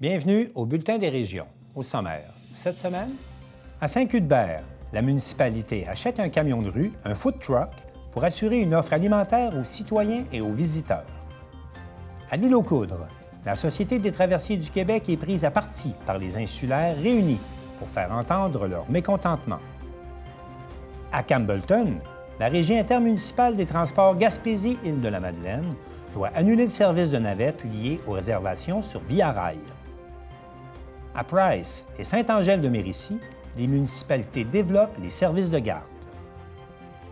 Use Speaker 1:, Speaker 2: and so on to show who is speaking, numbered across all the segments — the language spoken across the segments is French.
Speaker 1: Bienvenue au Bulletin des régions. Au sommaire, cette semaine, à Saint-Cuthbert, la municipalité achète un camion de rue, un food truck, pour assurer une offre alimentaire aux citoyens et aux visiteurs. À l'île aux Coudres, la Société des traversiers du Québec est prise à partie par les insulaires réunis pour faire entendre leur mécontentement. À Campbellton, la Régie intermunicipale des transports Gaspésie-Île-de-la-Madeleine doit annuler le service de navette lié aux réservations sur Via Rail. À Price et Saint-Angèle-de-Mérici, les municipalités développent les services de garde.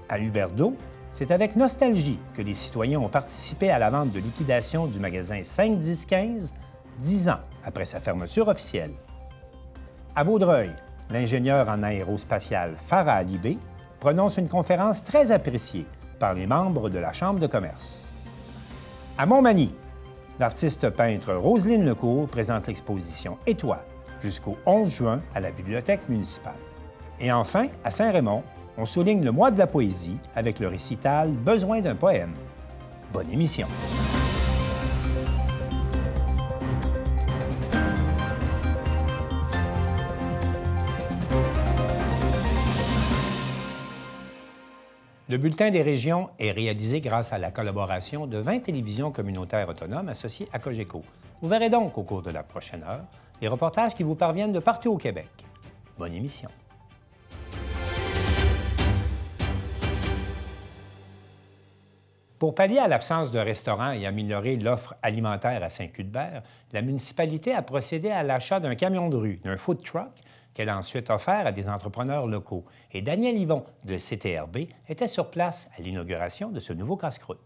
Speaker 1: À Huberdeau, c'est avec nostalgie que les citoyens ont participé à la vente de liquidation du magasin 5-10-15, 10 ans après sa fermeture officielle. À Vaudreuil, l'ingénieur en aérospatial Farah Alibé prononce une conférence très appréciée par les membres de la Chambre de commerce. À Montmagny, l'artiste peintre Roselyne Lecourt présente l'exposition « Et toi » jusqu'au 11 juin à la Bibliothèque municipale. Et enfin, à Saint-Raymond, on souligne le mois de la poésie avec le récital « Besoin d'un poème ». Bonne émission! Le Bulletin des régions est réalisé grâce à la collaboration de 20 télévisions communautaires autonomes associées à Cogeco. Vous verrez donc au cours de la prochaine heure les reportages qui vous parviennent de partout au Québec. Bonne émission. Pour pallier à l'absence de restaurants et améliorer l'offre alimentaire à Saint-Cuthbert, la municipalité a procédé à l'achat d'un camion de rue, d'un food truck, qu'elle a ensuite offert à des entrepreneurs locaux. Et Daniel Yvon de CTRB était sur place à l'inauguration de ce nouveau casse-croûte.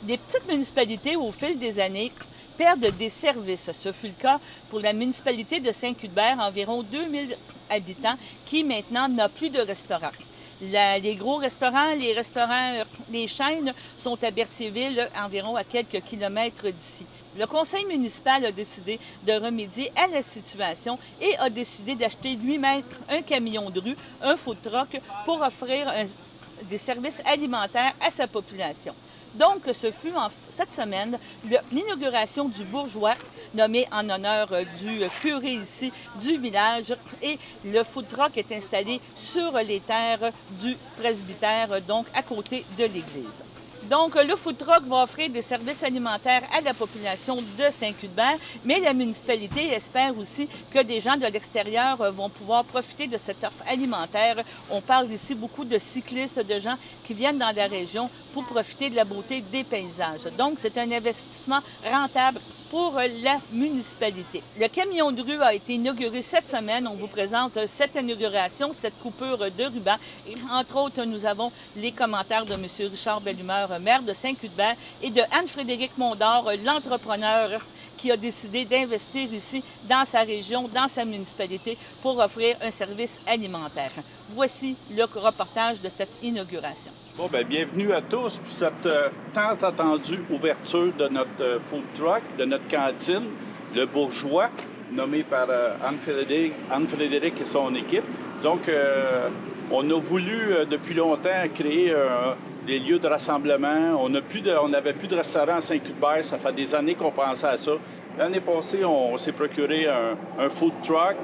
Speaker 2: Des petites municipalités, au fil des années, perdent des services. Ce fut le cas pour la municipalité de Saint-Cuthbert, environ 2000 habitants, qui maintenant n'a plus de restaurants. Les gros restaurants, les chaînes sont à Berthierville, environ à quelques kilomètres d'ici. Le conseil municipal a décidé de remédier à la situation et a décidé d'acheter lui-même un camion de rue, un food truck, pour offrir des services alimentaires à sa population. Donc, ce fut cette semaine l'inauguration du bourgeois, nommé en honneur du curé ici du village, et le food truck est installé sur les terres du presbytère, donc à côté de l'église. Donc, le food truck va offrir des services alimentaires à la population de Saint-Cuthbert, mais la municipalité espère aussi que des gens de l'extérieur vont pouvoir profiter de cette offre alimentaire. On parle ici beaucoup de cyclistes, de gens qui viennent dans la région pour profiter de la beauté des paysages. Donc, c'est un investissement rentable pour la municipalité. Le camion de rue a été inauguré cette semaine. On vous présente cette inauguration, cette coupure de ruban. Et entre autres, nous avons les commentaires de M. Richard Bellumeur, maire de Saint-Cuthbert, et de Anne-Frédérique Mondor, l'entrepreneur qui a décidé d'investir ici, dans sa région, dans sa municipalité, pour offrir un service alimentaire. Voici le reportage de cette inauguration.
Speaker 3: Bon, bien, bienvenue à tous pour cette tant attendue ouverture de notre food truck, de notre cantine, le Bourgeois, nommé par Anne-Frédérique et son équipe. Donc, on a voulu depuis longtemps créer des lieux de rassemblement. On n'avait plus de restaurant à Saint-Cuthbert, ça fait des années qu'on pensait à ça. L'année passée, on s'est procuré un food truck.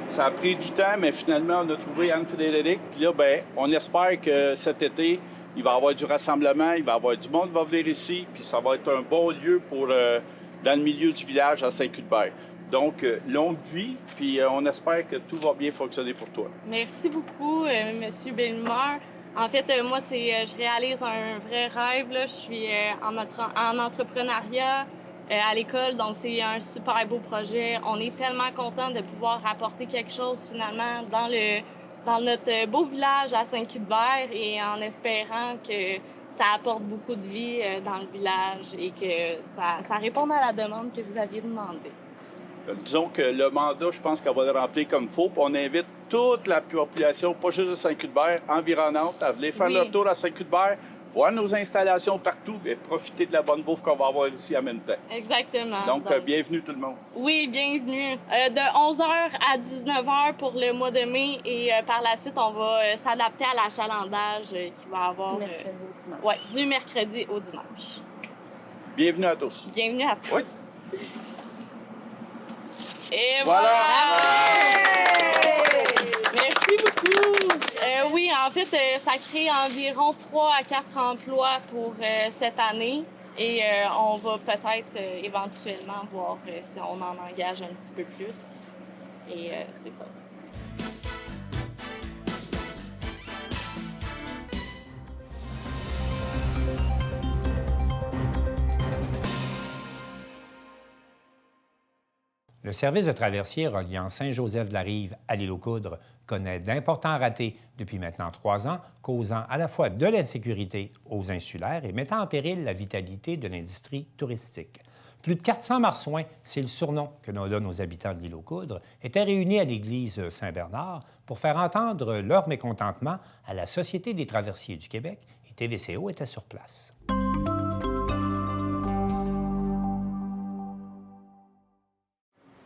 Speaker 3: Ça a pris du temps, mais finalement, on a trouvé Anne-Frédérique. Puis là, bien, on espère que cet été, il va y avoir du rassemblement, il va y avoir du monde qui va venir ici, puis ça va être un bon lieu pour dans le milieu du village à Saint-Cuthbert. Donc, longue vie, puis on espère que tout va bien fonctionner pour toi.
Speaker 4: Merci beaucoup, M. Bellumeur. En fait, moi, je réalise un vrai rêve. Là. Je suis en entrepreneuriat à l'école, donc c'est un super beau projet. On est tellement contents de pouvoir apporter quelque chose, finalement, dans notre beau village à Saint-Cuthbert et en espérant que ça apporte beaucoup de vie dans le village et que ça réponde à la demande que vous aviez demandée.
Speaker 3: Disons que le mandat, je pense qu'on va le remplir comme il faut. Puis on invite toute la population, pas juste de Saint-Cuthbert, environnante, à venir faire leur tour à Saint-Cuthbert, voir nos installations partout et profiter de la bonne bouffe qu'on va avoir ici en même temps.
Speaker 4: Exactement.
Speaker 3: Donc, bienvenue tout le monde.
Speaker 4: Oui, bienvenue. De 11h à 19h pour le mois de mai et par la suite, on va s'adapter à l'achalandage qui va avoir...
Speaker 5: Du mercredi au dimanche.
Speaker 4: Oui, du mercredi au dimanche.
Speaker 3: Bienvenue à tous.
Speaker 4: Bienvenue à tous.
Speaker 3: Oui.
Speaker 4: Et
Speaker 3: Voilà!
Speaker 4: Merci beaucoup! Oui, en fait, ça crée environ 3 à 4 emplois pour cette année et on va peut-être éventuellement voir si on en engage un petit peu plus. Et c'est ça.
Speaker 1: Le service de traversier reliant Saint-Joseph-de-la-Rive à l'île aux Coudres connaît d'importants ratés depuis maintenant 3 ans, causant à la fois de l'insécurité aux insulaires et mettant en péril la vitalité de l'industrie touristique. Plus de 400 marsouins, c'est le surnom que l'on donne aux habitants de l'île aux Coudres, étaient réunis à l'église Saint-Bernard pour faire entendre leur mécontentement à la Société des traversiers du Québec et TVCO était sur place.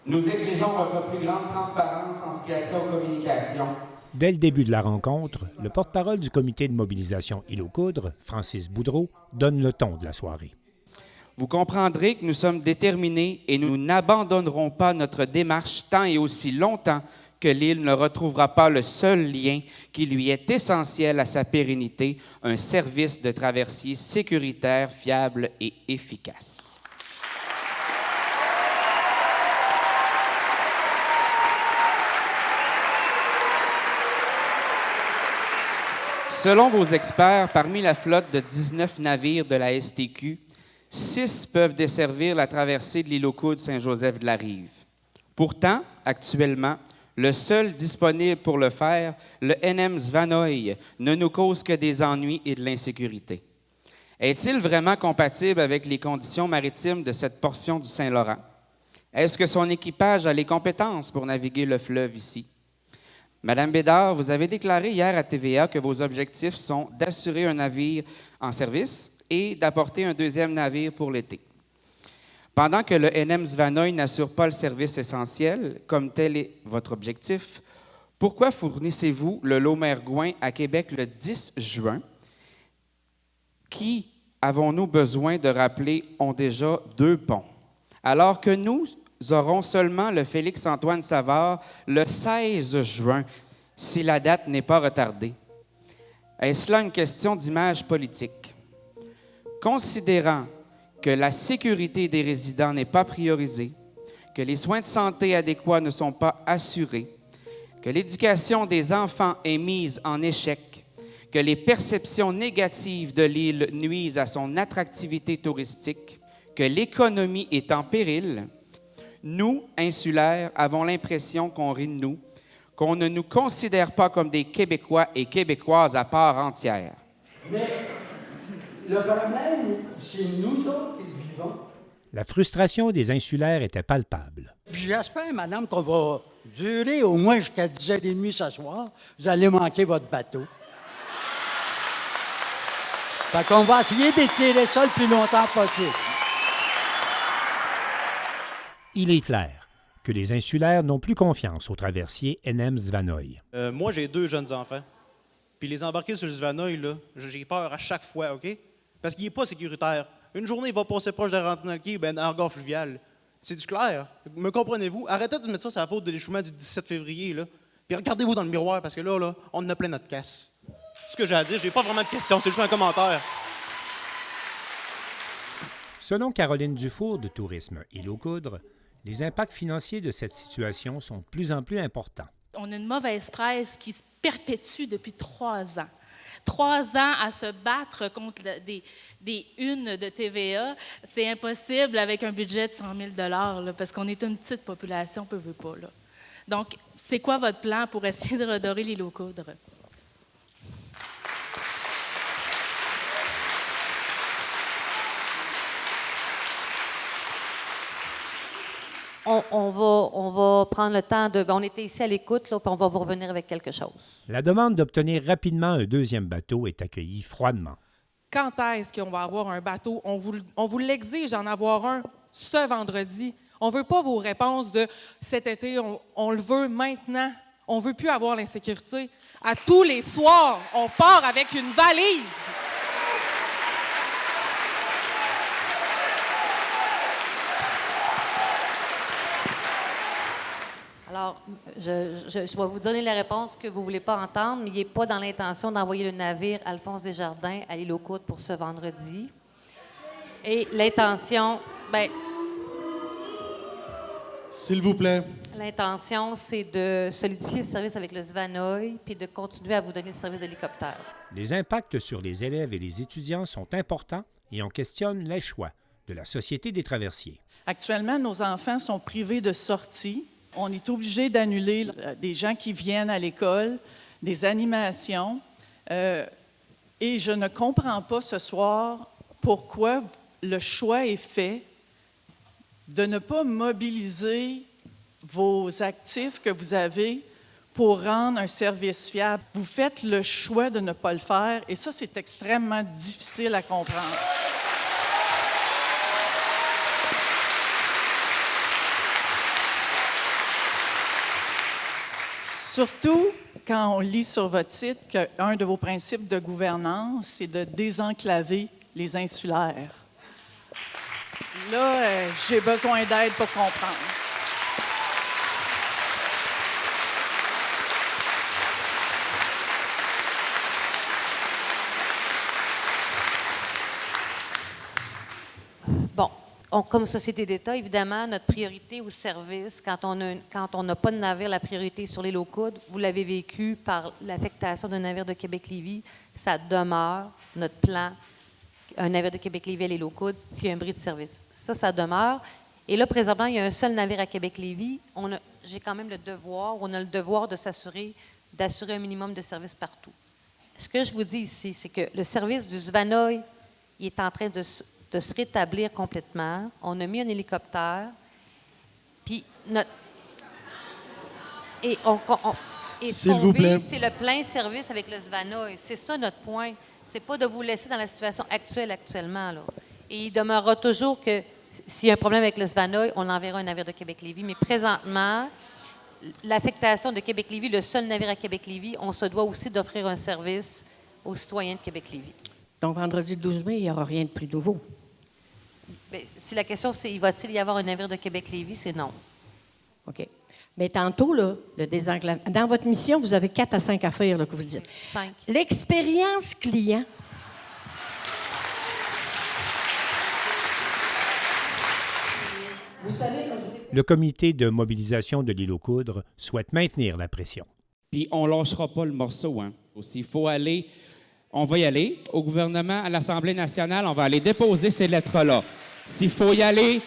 Speaker 6: Nous exigeons votre plus grande transparence en ce qui a trait aux communications.
Speaker 1: Dès le début de la rencontre, le porte-parole du comité de mobilisation Île aux Coudres, Francis Boudreau, donne le ton de la soirée.
Speaker 6: Vous comprendrez que nous sommes déterminés et nous n'abandonnerons pas notre démarche tant et aussi longtemps que l'île ne retrouvera pas le seul lien qui lui est essentiel à sa pérennité, un service de traversier sécuritaire, fiable et efficace. Selon vos experts, parmi la flotte de 19 navires de la STQ, 6 peuvent desservir la traversée de l'île aux Coudres Saint-Joseph-de-la-Rive. Pourtant, actuellement, le seul disponible pour le faire, le NM Svanoy, ne nous cause que des ennuis et de l'insécurité. Est-il vraiment compatible avec les conditions maritimes de cette portion du Saint-Laurent? Est-ce que son équipage a les compétences pour naviguer le fleuve ici? Madame Bédard, vous avez déclaré hier à TVA que vos objectifs sont d'assurer un navire en service et d'apporter un deuxième navire pour l'été. Pendant que le NM Svanoy n'assure pas le service essentiel, comme tel est votre objectif, pourquoi fournissez-vous le lot Mergouin à Québec le 10 juin? Qui, avons-nous besoin de rappeler, ont déjà 2 ponts, alors que nous aurons seulement le Félix-Antoine Savard le 16 juin, si la date n'est pas retardée. Est-ce là une question d'image politique? Considérant que la sécurité des résidents n'est pas priorisée, que les soins de santé adéquats ne sont pas assurés, que l'éducation des enfants est mise en échec, que les perceptions négatives de l'île nuisent à son attractivité touristique, que l'économie est en péril, nous, insulaires, avons l'impression qu'on rit de nous, qu'on ne nous considère pas comme des Québécois et Québécoises à part entière.
Speaker 7: Mais le problème, c'est nous autres qui le vivons.
Speaker 1: La frustration des insulaires était palpable.
Speaker 7: Puis j'espère, madame, qu'on va durer au moins jusqu'à 10h30 ce soir. Vous allez manquer votre bateau. Fait qu'on va essayer d'étirer ça le plus longtemps possible.
Speaker 1: Il est clair que les insulaires n'ont plus confiance au traversier NM Svanoy.
Speaker 8: Moi, j'ai 2 jeunes enfants. Puis les embarquer sur le Svanoy, là, j'ai peur à chaque fois, OK? Parce qu'il n'est pas sécuritaire. Une journée, il va passer proche de rentrer dans le quai, ben, dans la gare fluviale. C'est du clair. Me comprenez-vous? Arrêtez de mettre ça sur la faute de l'échouement du 17 février, là. Puis regardez-vous dans le miroir, parce que là, on en a plein notre casse. C'est ce que j'ai à dire. J'ai pas vraiment de questions, c'est juste un commentaire.
Speaker 1: Selon Caroline Dufour de Tourisme Île aux Coudres, les impacts financiers de cette situation sont de plus en plus importants.
Speaker 9: On a une mauvaise presse qui se perpétue depuis 3 ans. 3 ans à se battre contre des unes de TVA, c'est impossible avec un budget de 100 000 là, parce qu'on est une petite population, peu veut pas. Là. Donc, c'est quoi votre plan pour essayer de redorer l'île aux Coudres?
Speaker 5: On va prendre le temps de... On était ici à l'écoute, là, puis on va vous revenir avec quelque chose.
Speaker 1: La demande d'obtenir rapidement un deuxième bateau est accueillie froidement.
Speaker 10: Quand est-ce qu'on va avoir un bateau? On vous l'exige d'en avoir un ce vendredi. On ne veut pas vos réponses de cet été, on le veut maintenant. On ne veut plus avoir l'insécurité. À tous les soirs, on part avec une valise.
Speaker 5: Alors, je vais vous donner la réponse que vous ne voulez pas entendre, mais il n'est pas dans l'intention d'envoyer le navire Alphonse Desjardins à l'île aux Coudres pour ce vendredi. Et l'intention, bien,
Speaker 11: s'il vous plaît.
Speaker 5: L'intention, c'est de solidifier le service avec le Svanoy puis de continuer à vous donner le service d'hélicoptère.
Speaker 1: Les impacts sur les élèves et les étudiants sont importants et on questionne les choix de la Société des traversiers.
Speaker 12: Actuellement, nos enfants sont privés de sorties. On est obligé d'annuler des gens qui viennent à l'école, des animations. Et je ne comprends pas ce soir pourquoi le choix est fait de ne pas mobiliser vos actifs que vous avez pour rendre un service fiable. Vous faites le choix de ne pas le faire et ça, c'est extrêmement difficile à comprendre. Surtout quand on lit sur votre site qu'un de vos principes de gouvernance, c'est de désenclaver les insulaires. Là, j'ai besoin d'aide pour comprendre.
Speaker 5: Bon, comme société d'État, évidemment, notre priorité au service, quand on n'a pas de navire, la priorité est sur l'île aux Coudres. Vous l'avez vécu par l'affectation d'un navire de Québec-Lévis. Ça demeure notre plan, un navire de Québec-Lévis à l'île aux Coudres, s'il y a un bris de service. Ça demeure. Et là, présentement, il y a un seul navire à Québec-Lévis. J'ai quand même on a le devoir de d'assurer un minimum de service partout. Ce que je vous dis ici, c'est que le service du Svanoy, il est en train de se rétablir complètement. On a mis un hélicoptère, puis
Speaker 11: S'il vous plaît.
Speaker 5: C'est le plein service avec le Svanoy. C'est ça notre point. C'est pas de vous laisser dans la situation actuellement. Là. Et il demeurera toujours que s'il y a un problème avec le Svanoy, on enverra un navire de Québec-Lévis. Mais présentement, l'affectation de Québec-Lévis, le seul navire à Québec-Lévis, on se doit aussi d'offrir un service aux citoyens de Québec-Lévis.
Speaker 13: Donc, vendredi 12 mai, il n'y aura rien de plus nouveau.
Speaker 5: Bien, si la question, c'est va-t-il y avoir un navire de Québec-Lévis, c'est non.
Speaker 13: OK. Mais tantôt, là, le désenclavement. Dans votre mission, vous avez 4 à 5 affaires là, que vous dites.
Speaker 5: 5.
Speaker 13: L'expérience client.
Speaker 1: Le comité de mobilisation de l'île aux Coudres souhaite maintenir la pression.
Speaker 6: Puis on ne lâchera pas le morceau. Hein. S'il faut aller, on va y aller. Au gouvernement, à l'Assemblée nationale, on va aller déposer ces lettres-là. S'il faut y aller,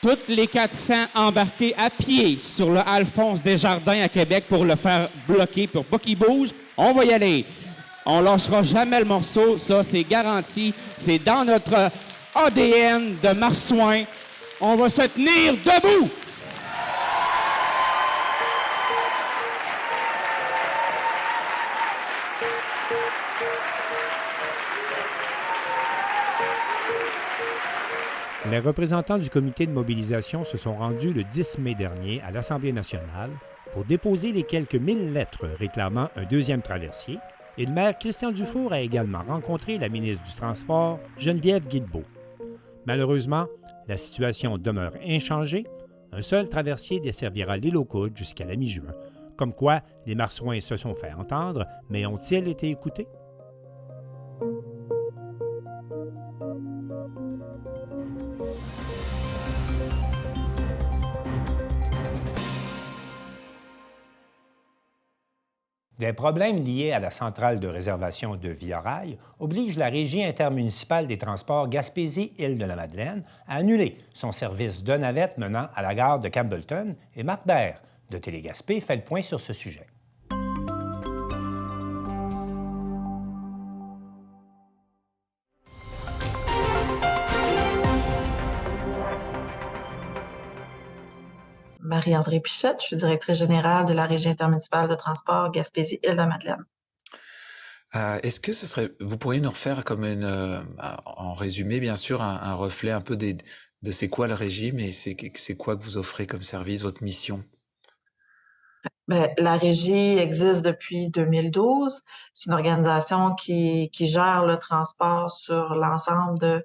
Speaker 6: toutes les 400 embarqués à pied sur le Alphonse Desjardins à Québec pour le faire bloquer, pour pas qu'il bouge, on va y aller. On ne lâchera jamais le morceau, ça c'est garanti. C'est dans notre ADN de Marsouin. On va se tenir debout!
Speaker 1: Les représentants du comité de mobilisation se sont rendus le 10 mai dernier à l'Assemblée nationale pour déposer les quelques 1000 lettres réclamant un deuxième traversier et le maire Christian Dufour a également rencontré la ministre du Transport, Geneviève Guilbeault. Malheureusement, la situation demeure inchangée. Un seul traversier desservira l'île aux Coudres jusqu'à la mi-juin. Comme quoi, les Marsouins se sont fait entendre, mais ont-ils été écoutés? Des problèmes liés à la centrale de réservation de Via Rail obligent la Régie intermunicipale des transports Gaspésie-Île-de-la-Madeleine à annuler son service de navette menant à la gare de Campbellton et Marc Bert de Télégaspé fait le point sur ce sujet.
Speaker 14: Marie-André Pichette, je suis directrice générale de la Régie intermunicipale de transport Gaspésie-Île-de-la-Madeleine. Est-ce que vous pourriez nous refaire comme en résumé, bien sûr, un reflet un peu de c'est quoi le régime et c'est quoi que vous offrez comme service, votre mission?
Speaker 15: Ben, la régie existe depuis 2012. C'est une organisation qui gère le transport sur l'ensemble de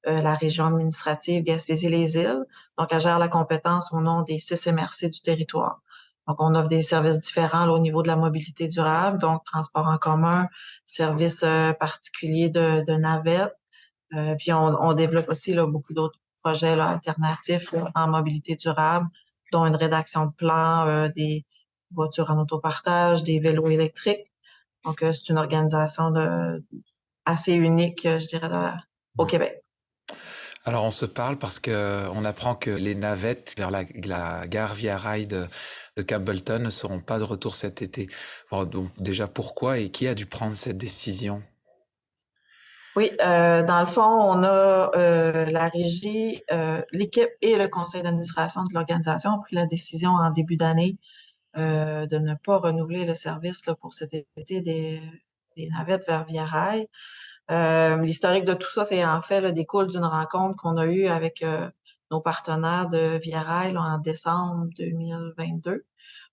Speaker 15: la région administrative Gaspésie-les-Îles. Donc, elle gère la compétence au nom des 6 MRC du territoire. Donc, on offre des services différents là, au niveau de la mobilité durable, donc transport en commun, services particuliers de navettes. Puis, on développe aussi là, beaucoup d'autres projets là, alternatifs là, en mobilité durable, dont une rédaction de plans, des voitures en autopartage, des vélos électriques. Donc, c'est une organisation assez unique, je dirais, au Québec.
Speaker 14: Alors, on se parle parce que on apprend que les navettes vers la gare Via Rail de Campbellton ne seront pas de retour cet été. Bon, donc, déjà, pourquoi et qui a dû prendre cette décision?
Speaker 15: Oui, dans le fond, on a la régie, l'équipe et le conseil d'administration de l'organisation ont pris la décision en début d'année de ne pas renouveler le service là, pour cet été des navettes vers Via Rail. L'historique de tout ça, c'est en fait là, découle d'une rencontre qu'on a eue avec nos partenaires de Via Rail là, en décembre 2022,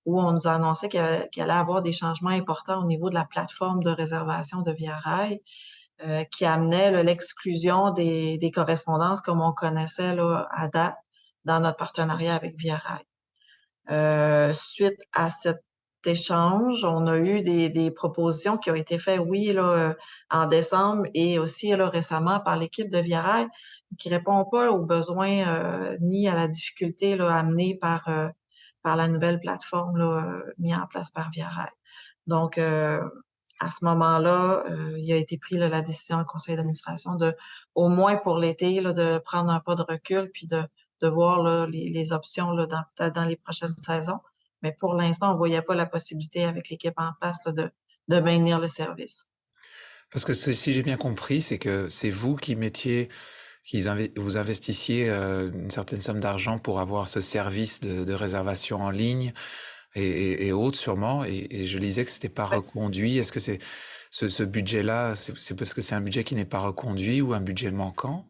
Speaker 15: où on nous a annoncé qu'il allait y avoir des changements importants au niveau de la plateforme de réservation de Via Rail, qui amenait là, l'exclusion des correspondances comme on connaissait là, à date dans notre partenariat avec Via Rail. Suite à cet échange, on a eu des propositions qui ont été faites, oui, là, en décembre et aussi là, récemment par l'équipe de Via Rail, qui répond pas aux besoins ni à la difficulté là, amenée par la nouvelle plateforme là, mise en place par Via Rail. Donc, à ce moment-là, il a été pris là, la décision au conseil d'administration de, au moins pour l'été, là, de prendre un pas de recul puis de voir là, les options là, dans les prochaines saisons. Mais pour l'instant, on voyait pas la possibilité avec l'équipe en place là, de maintenir le service.
Speaker 14: Parce que si j'ai bien compris, c'est que c'est vous qui mettiez, vous investissiez une certaine somme d'argent pour avoir ce service de réservation en ligne et autres sûrement. Et je lisais que c'était pas reconduit. Est-ce que c'est ce budget-là, c'est parce que c'est un budget qui n'est pas reconduit ou un budget manquant?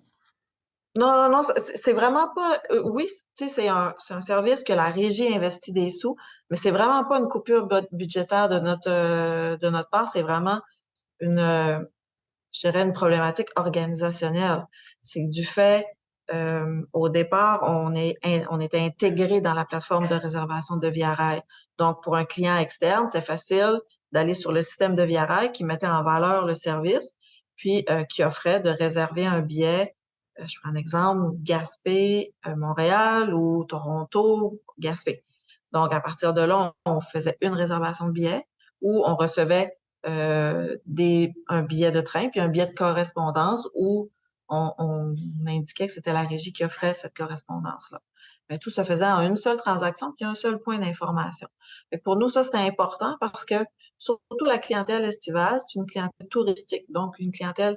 Speaker 15: Non, c'est vraiment pas. Oui, tu sais, c'est un service que la régie investit des sous, mais c'est vraiment pas une coupure budgétaire de notre part. C'est vraiment une, je dirais, une problématique organisationnelle. C'est que du fait, au départ, on était intégré dans la plateforme de réservation de Via Rail. Donc, pour un client externe, c'est facile d'aller sur le système de Via Rail qui mettait en valeur le service, puis qui offrait de réserver un billet. Je prends un exemple, Gaspé, Montréal ou Toronto, Gaspé. Donc, à partir de là, on faisait une réservation de billet où on recevait un billet de train puis un billet de correspondance où on indiquait que c'était la régie qui offrait cette correspondance-là. Mais tout se faisait en une seule transaction puis un seul point d'information. Pour nous, ça, c'était important parce que surtout la clientèle estivale, c'est une clientèle touristique, donc une clientèle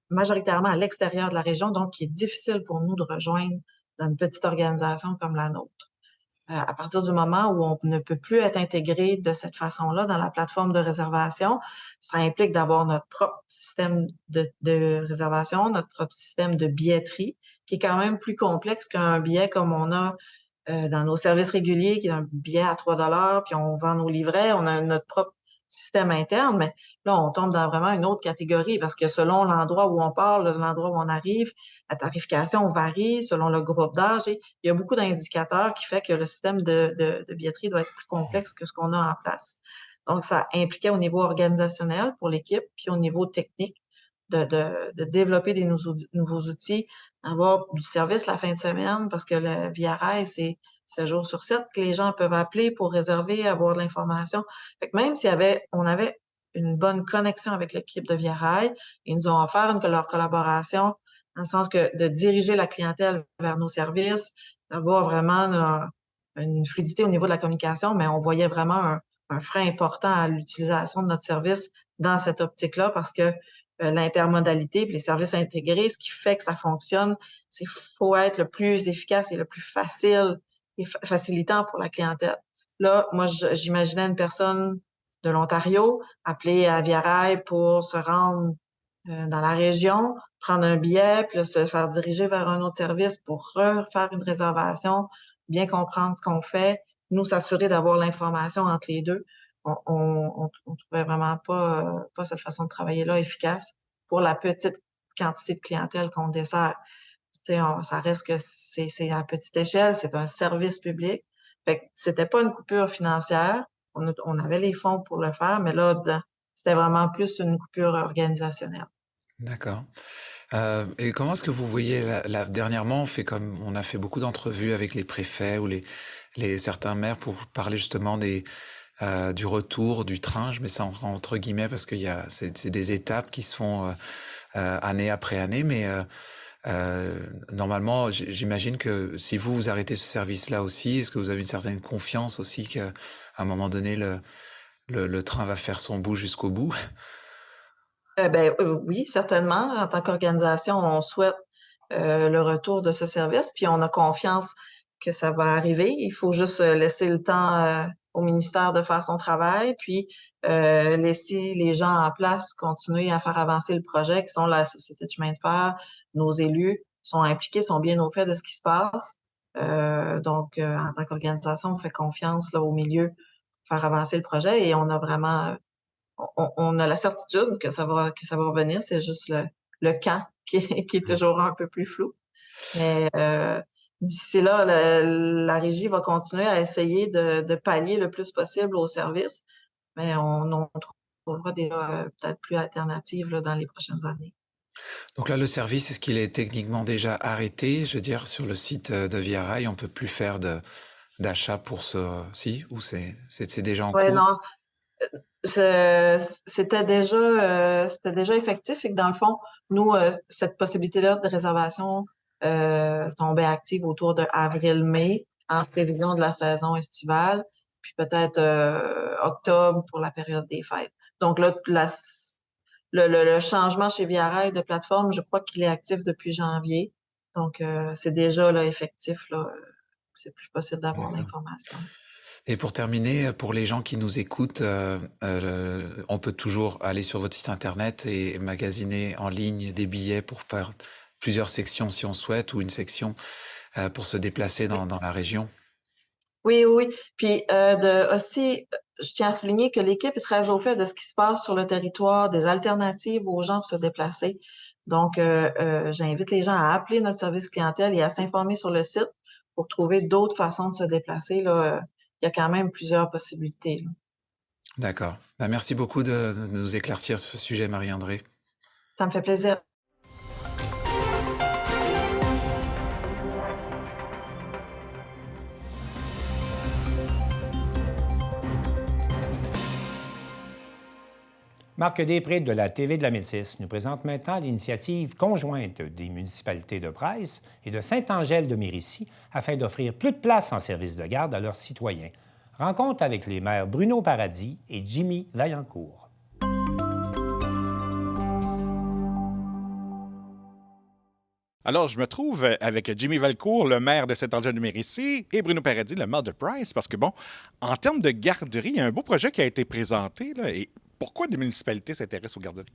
Speaker 15: majoritairement à l'extérieur de la région, donc qui est difficile pour nous de rejoindre dans une petite organisation comme la nôtre. À partir du moment où on ne peut plus être intégré de cette façon-là dans la plateforme de réservation, ça implique d'avoir notre propre système de réservation, notre propre système de billetterie, qui est quand même plus complexe qu'un billet comme on a dans nos services réguliers, qui est un billet à 3 $, puis on vend nos livrets, on a notre propre système interne, mais là, on tombe dans vraiment une autre catégorie parce que selon l'endroit où on part, l'endroit où on arrive, la tarification varie selon le groupe d'âge et il y a beaucoup d'indicateurs qui fait que le système de billetterie doit être plus complexe que ce qu'on a en place. Donc, ça impliquait au niveau organisationnel pour l'équipe, puis au niveau technique de développer des nouveaux outils, d'avoir du service la fin de semaine parce que le Via Rail, c'est 7 jours sur 7 que les gens peuvent appeler pour réserver, avoir de l'information. Fait que même on avait une bonne connexion avec l'équipe de Via Rail, ils nous ont offert leur collaboration dans le sens que de diriger la clientèle vers nos services, d'avoir vraiment une fluidité au niveau de la communication, mais on voyait vraiment un frein important à l'utilisation de notre service dans cette optique-là parce que l'intermodalité et les services intégrés, ce qui fait que ça fonctionne, c'est faut être le plus efficace et le plus facile et facilitant pour la clientèle. Là, moi, j'imaginais une personne de l'Ontario, appeler à Via Rail pour se rendre dans la région, prendre un billet, puis là, se faire diriger vers un autre service pour refaire une réservation, bien comprendre ce qu'on fait, nous s'assurer d'avoir l'information entre les deux. On trouvait vraiment pas cette façon de travailler-là efficace pour la petite quantité de clientèle qu'on dessert. Ça reste que c'est à petite échelle, c'est un service public. Fait que c'était pas une coupure financière. On avait les fonds pour le faire, mais là, c'était vraiment plus une coupure organisationnelle.
Speaker 14: D'accord. Et comment est-ce que vous voyez, dernièrement, on a fait beaucoup d'entrevues avec les préfets ou certains maires pour parler justement du retour du train. Je mets ça entre guillemets parce c'est des étapes qui se font année après année, mais normalement, j'imagine que si vous arrêtez ce service-là aussi, est-ce que vous avez une certaine confiance aussi qu'à un moment donné, le train va faire son bout jusqu'au bout?
Speaker 15: Oui, certainement. En tant qu'organisation, on souhaite le retour de ce service, puis on a confiance que ça va arriver. Il faut juste laisser le temps au ministère de faire son travail, puis laisser les gens en place continuer à faire avancer le projet, qui sont la Société de chemin de fer, nos élus sont impliqués, sont bien au fait de ce qui se passe. Donc, en tant qu'organisation, on fait confiance là, au milieu pour faire avancer le projet et on a vraiment on a la certitude que ça va revenir, c'est juste le quand qui est toujours un peu plus flou. Mais d'ici là, la régie va continuer à essayer de pallier le plus possible au service, mais on trouvera des peut-être plus alternatives là, dans les prochaines années.
Speaker 14: Donc là, le service, est-ce qu'il est techniquement déjà arrêté? Je veux dire, sur le site de Via Rail, on peut plus faire d'achat pour ou c'est déjà en cours?
Speaker 15: Non. C'était déjà effectif et que dans le fond, nous, cette possibilité-là de réservation tombait active autour de avril-mai en prévision de la saison estivale, puis peut-être octobre pour la période des fêtes. Donc là, le changement chez Via Rail de plateforme, je crois qu'il est actif depuis janvier. Donc, c'est déjà là, effectif. Là, c'est plus possible d'avoir l'information.
Speaker 14: Et pour terminer, pour les gens qui nous écoutent, on peut toujours aller sur votre site internet et magasiner en ligne des billets pour faire plusieurs sections si on souhaite, ou une section pour se déplacer dans la région.
Speaker 15: Oui. Puis aussi, je tiens à souligner que l'équipe est très au fait de ce qui se passe sur le territoire, des alternatives aux gens pour se déplacer. Donc, j'invite les gens à appeler notre service clientèle et à s'informer sur le site pour trouver d'autres façons de se déplacer. Là, il y a quand même plusieurs possibilités. Là.
Speaker 14: D'accord. Merci beaucoup de nous éclaircir ce sujet, Marie-Andrée.
Speaker 15: Ça me fait plaisir.
Speaker 1: Marc Després de la TV de la Métis nous présente maintenant l'initiative conjointe des municipalités de Price et de Sainte-Angèle-de-Mérici afin d'offrir plus de place en service de garde à leurs citoyens. Rencontre avec les maires Bruno Paradis et Jimmy Vaillancourt.
Speaker 16: Alors, je me trouve avec Jimmy Valcourt, le maire de Sainte-Angèle-de-Mérici, et Bruno Paradis, le maire de Price, parce que, bon, en termes de garderie, il y a un beau projet qui a été présenté, là, et pourquoi des municipalités s'intéressent aux garderies?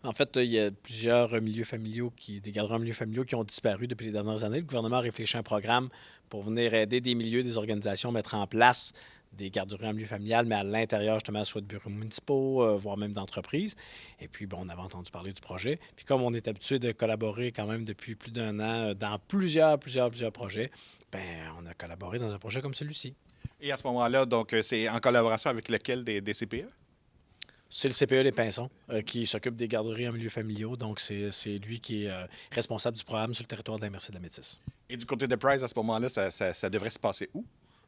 Speaker 17: En fait, il y a plusieurs milieux familiaux, des garderies en milieux familiaux qui ont disparu depuis les dernières années. Le gouvernement a réfléchi à un programme pour venir aider des milieux, des organisations, mettre en place des garderies en milieu familial, mais à l'intérieur, justement, soit de bureaux municipaux, voire même d'entreprises. Et puis, bon, on avait entendu parler du projet. Puis comme on est habitué de collaborer quand même depuis plus d'un an dans plusieurs projets, bien, on a collaboré dans un projet comme celui-ci.
Speaker 16: Et à ce moment-là, donc, c'est en collaboration avec lequel des CPE?
Speaker 17: C'est le CPE Les Pinsons qui s'occupe des garderies en milieu familiaux. Donc, c'est lui qui est responsable du programme sur le territoire de la MRC de la Métis.
Speaker 16: Et du côté de Price, à ce moment-là, ça devrait se passer où?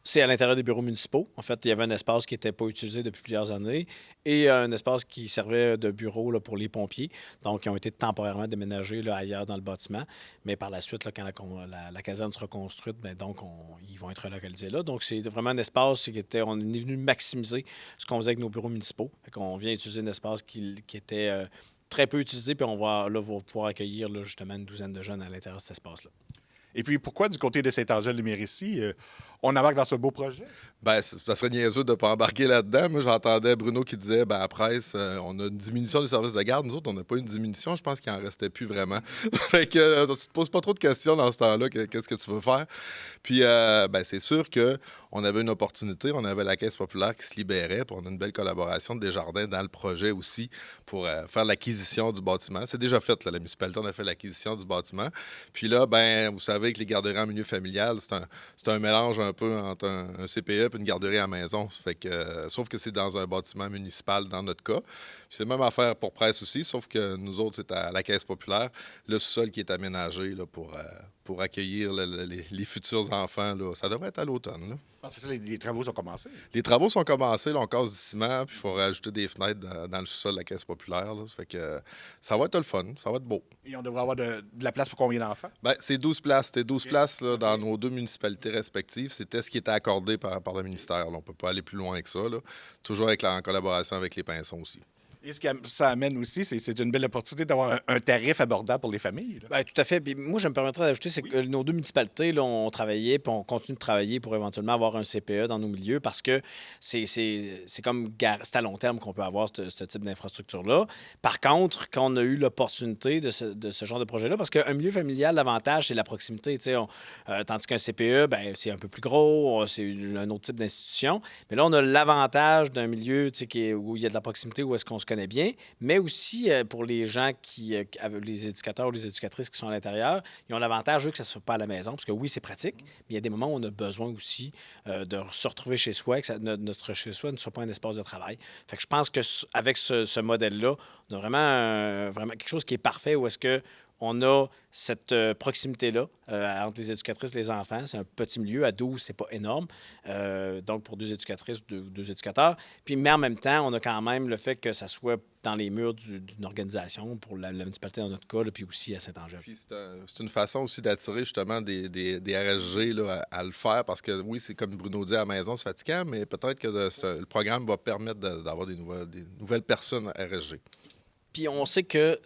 Speaker 17: C'est à l'intérieur des bureaux municipaux. En fait, il y avait un espace qui n'était pas utilisé depuis plusieurs années et un espace qui servait de bureau là, pour les pompiers. Donc, ils ont été temporairement déménagés là, ailleurs dans le bâtiment. Mais par la suite, là, quand la caserne sera construite, bien, donc, ils vont être relocalisés là. Donc, c'est vraiment un espace on est venu maximiser ce qu'on faisait avec nos bureaux municipaux. On vient utiliser un espace qui était très peu utilisé, puis on va pouvoir accueillir là, justement une douzaine de jeunes à l'intérieur de cet espace-là.
Speaker 16: Et puis, pourquoi du côté de Sainte-Angèle-de-Mérici, on embarque dans ce beau projet?
Speaker 18: Bien, ça serait niaiseux de ne pas embarquer là-dedans. Moi, j'entendais Bruno qui disait, à la presse, on a une diminution des services de garde. Nous autres, on n'a pas une diminution. Je pense qu'il n'en restait plus vraiment. Fait que tu ne te poses pas trop de questions dans ce temps-là. Qu'est-ce que tu veux faire? Puis, c'est sûr qu'on avait une opportunité. On avait la Caisse populaire qui se libérait. Puis, on a une belle collaboration de Desjardins dans le projet aussi pour faire l'acquisition du bâtiment. C'est déjà fait, là, la municipalité. On a fait l'acquisition du bâtiment. Puis là, vous savez que les garderies en milieu familial, c'est un mélange un peu entre un CPE et une garderie à la maison. Fait que, sauf que c'est dans un bâtiment municipal dans notre cas. Puis c'est la même affaire pour presse aussi, sauf que nous autres, c'est à la Caisse populaire, le sous-sol qui est aménagé là, pour accueillir les futurs enfants. Là. Ça devrait être à l'automne. Là.
Speaker 16: Ah, c'est ça, les travaux sont commencés?
Speaker 18: Les travaux sont commencés. Là, on casse du ciment, puis il faut rajouter des fenêtres dans le sous-sol de la Caisse populaire. Là. Ça fait que ça va être le fun, ça va être beau.
Speaker 16: Et on devrait avoir de la place pour combien d'enfants?
Speaker 18: C'est 12 places. C'était 12 places là, dans nos 2 municipalités respectives. C'était ce qui était accordé par le ministère. Là. On ne peut pas aller plus loin que ça. Là. Toujours en collaboration avec les Pinsons aussi.
Speaker 16: Et ce que ça amène aussi, c'est une belle opportunité d'avoir un tarif abordable pour les familles.
Speaker 17: Bien, tout à fait. Puis moi, je me permettrais d'ajouter, c'est que nos 2 municipalités, là, on travaillait, puis on continue de travailler pour éventuellement avoir un CPE dans nos milieux parce que c'est comme c'est à long terme qu'on peut avoir ce type d'infrastructure-là. Par contre, quand on a eu l'opportunité de ce genre de projet-là, parce qu'un milieu familial, l'avantage, c'est la proximité. Tandis qu'un CPE, c'est un peu plus gros, c'est un autre type d'institution. Mais là, on a l'avantage d'un milieu où il y a de la proximité, où est-ce qu'on se connaît bien, mais aussi pour les gens les éducateurs ou les éducatrices qui sont à l'intérieur, ils ont l'avantage, eux, que ça ne se fait pas à la maison, parce que oui, c'est pratique, mais il y a des moments où on a besoin aussi de se retrouver chez soi, que notre chez-soi ne soit pas un espace de travail. Fait que je pense qu'avec ce modèle-là, on a vraiment quelque chose qui est parfait, où est-ce que on a cette proximité-là entre les éducatrices et les enfants. C'est un petit milieu. À 12, c'est pas énorme. Donc, pour 2 éducatrices ou 2 éducateurs. Puis, mais en même temps, on a quand même le fait que ça soit dans les murs d'une organisation pour la municipalité dans notre cas, là, puis aussi à Saint-Angèle.
Speaker 18: Puis c'est une façon aussi d'attirer justement des RSG là, à le faire parce que oui, c'est comme Bruno dit à la maison, c'est fatigant, mais peut-être que le programme va permettre d'avoir des nouvelles personnes RSG.
Speaker 17: Puis on sait que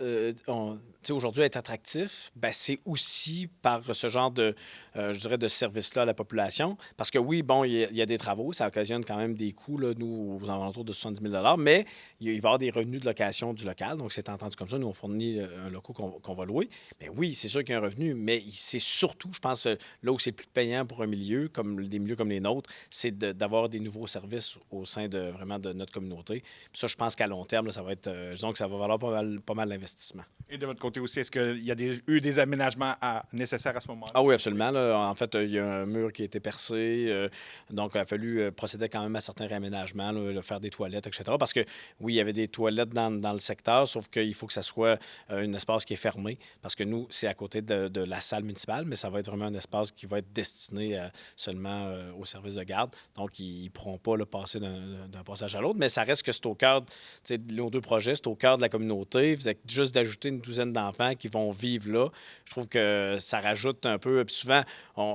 Speaker 17: aujourd'hui, être attractif, c'est aussi par ce genre de, de service-là à la population. Parce que oui, bon, il y a des travaux, ça occasionne quand même des coûts, là, nous, aux alentours de 70 000 mais il va y avoir des revenus de location du local. Donc, c'est entendu comme ça. Nous, on fournit un local qu'on va louer. Mais oui, c'est sûr qu'il y a un revenu, mais c'est surtout, je pense, là où c'est le plus payant pour un milieu, comme des milieux comme les nôtres, c'est d'avoir des nouveaux services au sein de notre communauté. Puis ça, je pense qu'à long terme, là, ça va être, disons que ça va valoir pas mal l'investissement.
Speaker 16: Et de votre côté aussi, est-ce qu'il y a eu des aménagements nécessaires à ce moment-là?
Speaker 17: Ah oui, absolument. Là. En fait, il y a un mur qui a été percé. Donc, il a fallu procéder quand même à certains réaménagements, là, faire des toilettes, etc. Parce que, oui, il y avait des toilettes dans le secteur, sauf qu'il faut que ça soit un espace qui est fermé. Parce que nous, c'est à côté de la salle municipale, mais ça va être vraiment un espace qui va être destiné seulement aux services de garde. Donc, ils ne pourront pas passer d'un passage à l'autre. Mais ça reste que c'est au cœur, de nos 2 projets, c'est au cœur de la communauté. Juste d'ajouter une douzaine d'enfants qui vont vivre là, je trouve que ça rajoute un peu. Puis souvent,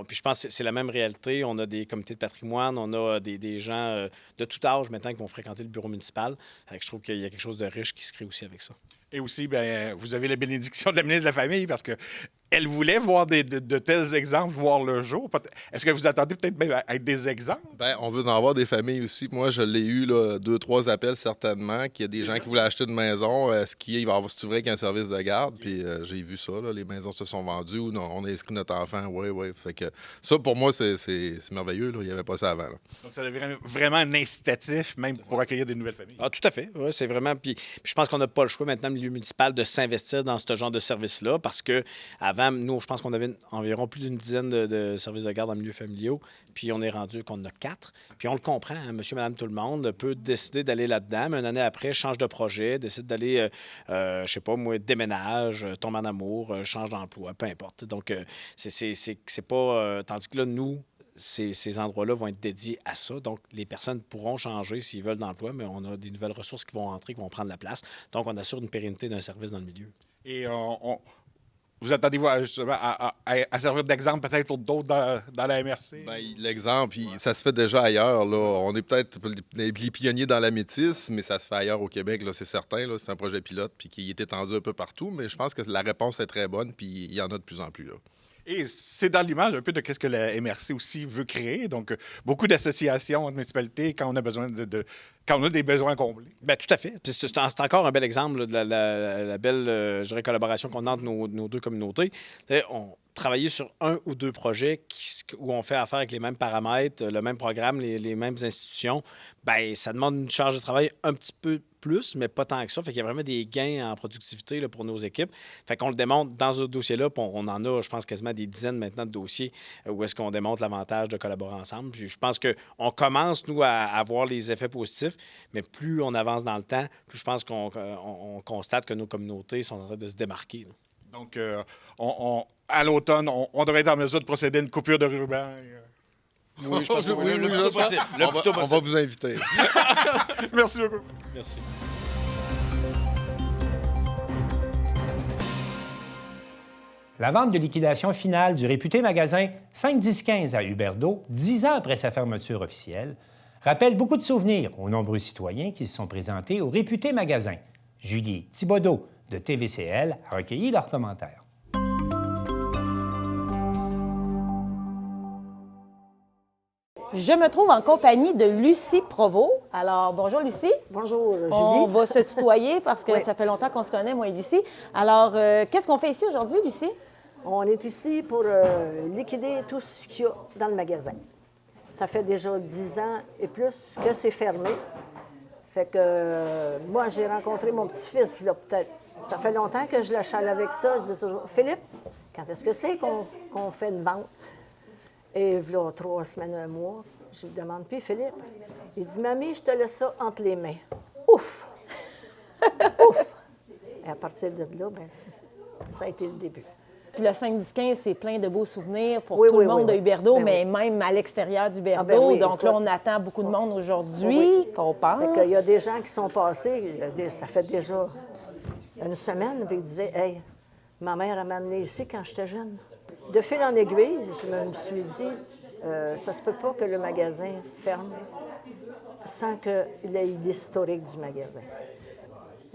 Speaker 17: puis je pense que c'est la même réalité. On a des comités de patrimoine, on a des gens de tout âge maintenant qui vont fréquenter le bureau municipal. Je trouve qu'il y a quelque chose de riche qui se crée aussi avec ça.
Speaker 16: Et aussi, vous avez la bénédiction de la ministre de la Famille parce qu'elle voulait voir de tels exemples voir le jour. Est-ce que vous attendez peut-être même à être des exemples?
Speaker 18: On veut en avoir des familles aussi. Moi, je l'ai eu, 2-3 appels certainement, qu'il y a des gens qui voulaient acheter une maison. Est-ce qu'il va y avoir, c'est vrai qu'il y a un service de garde? Puis j'ai vu ça, là, les maisons se sont vendues ou non, on a inscrit notre enfant. Oui. Fait que ça, pour moi, c'est merveilleux. Là. Il n'y avait pas ça avant. Là.
Speaker 16: Donc, ça devient vraiment un incitatif, même pour accueillir des nouvelles familles.
Speaker 17: Ah, tout à fait. Oui, c'est vraiment. Puis je pense qu'on n'a pas le choix maintenant, le milieu municipal, de s'investir dans ce genre de service-là parce que avant, nous, je pense qu'on avait environ plus d'une dizaine de services de garde en milieu familiaux, puis on est rendu qu'on en a 4. Puis on le comprend, hein, monsieur, madame, tout le monde peut décider d'aller là-dedans, mais une année après, change de projet, décide d'aller, je sais pas, moi, déménage, tombe en amour, change d'emploi, peu importe. Donc, c'est pas... tandis que là, nous, ces endroits-là vont être dédiés à ça. Donc, les personnes pourront changer s'ils veulent d'emploi, mais on a des nouvelles ressources qui vont entrer, qui vont prendre la place. Donc, on assure une pérennité d'un service dans le milieu.
Speaker 16: Et vous attendez-vous justement à servir d'exemple peut-être pour d'autres dans la MRC?
Speaker 18: L'exemple, ça se fait déjà ailleurs. Là. On est peut-être les pionniers dans la métisse, mais ça se fait ailleurs au Québec, là, c'est certain. Là. C'est un projet pilote puis qui est étendu un peu partout, mais je pense que la réponse est très bonne puis il y en a de plus en plus. Là.
Speaker 16: Et c'est dans l'image un peu de ce que la MRC aussi veut créer. Donc, beaucoup d'associations de municipalités quand on a besoin quand on a des besoins comblés.
Speaker 17: Bien, tout à fait. Puis c'est encore un bel exemple là, de la belle je dirais, collaboration qu'on a entre nos deux communautés. On travaille sur un ou deux projets où on fait affaire avec les mêmes paramètres, le même programme, les mêmes institutions. Bien, ça demande une charge de travail un petit peu plus, mais pas tant que ça. Fait qu'il y a vraiment des gains en productivité là, pour nos équipes. Fait qu'on le démontre dans ce dossier-là, puis on en a, je pense, quasiment des dizaines maintenant de dossiers où est-ce qu'on démontre l'avantage de collaborer ensemble. Puis je pense qu'on commence, nous, à avoir les effets positifs, mais plus on avance dans le temps, plus je pense qu'on constate que nos communautés sont en train de se démarquer. Là.
Speaker 16: Donc, à l'automne, on devrait être en mesure de procéder à une coupure de ruban.
Speaker 17: Oui, je pense que
Speaker 18: Oui,
Speaker 17: le plus tôt possible. Le plus tôt
Speaker 18: on va
Speaker 17: possible.
Speaker 18: vous inviter.
Speaker 16: Merci beaucoup.
Speaker 17: Merci.
Speaker 1: La vente de liquidation finale du réputé magasin 5-10-15 à Huberdeau, 10 ans après sa fermeture officielle, rappelle beaucoup de souvenirs aux nombreux citoyens qui se sont présentés au réputé magasin. Julie Thibodeau de TVCL a recueilli leurs commentaires.
Speaker 19: Je me trouve en compagnie de Lucie Provost. Alors, bonjour Lucie.
Speaker 20: Bonjour Julie.
Speaker 19: On va se tutoyer parce que
Speaker 20: Oui.
Speaker 19: ça fait longtemps qu'on se connaît, moi et Lucie. Alors, qu'est-ce qu'on fait ici aujourd'hui, Lucie?
Speaker 20: On est ici pour liquider tout ce qu'il y a dans le magasin. Ça fait déjà 10 ans et plus que c'est fermé. Fait que moi, j'ai rencontré mon petit-fils, là, peut-être. Ça fait longtemps que je l'achale avec ça. Je dis toujours, Philippe, quand est-ce que c'est qu'on fait une vente? Et là, 3 semaines, 1 mois, je lui demande, puis Philippe, il dit, Mamie, je te laisse ça entre les mains. Ouf! Ouf! Et à partir de là, ben, ça a été le début.
Speaker 19: Puis le 5-10-15, c'est plein de beaux souvenirs pour
Speaker 20: Oui,
Speaker 19: tout
Speaker 20: oui,
Speaker 19: le monde
Speaker 20: oui,
Speaker 19: de
Speaker 20: oui.
Speaker 19: Huberdeau,
Speaker 20: Ben
Speaker 19: mais
Speaker 20: oui.
Speaker 19: même à l'extérieur d'Huberdeau.
Speaker 20: Ah, ben oui,
Speaker 19: Donc là,
Speaker 20: écoute.
Speaker 19: on attend beaucoup de monde aujourd'hui,
Speaker 20: Oui.
Speaker 19: qu'on pense.
Speaker 20: Il y a des gens qui sont passés, ça fait déjà 1 semaine, puis ils disaient, hey, ma mère m'a amené ici quand j'étais jeune. De fil en aiguille, je me suis dit, ça se peut pas que le magasin ferme sans qu'il ait l'historique du magasin.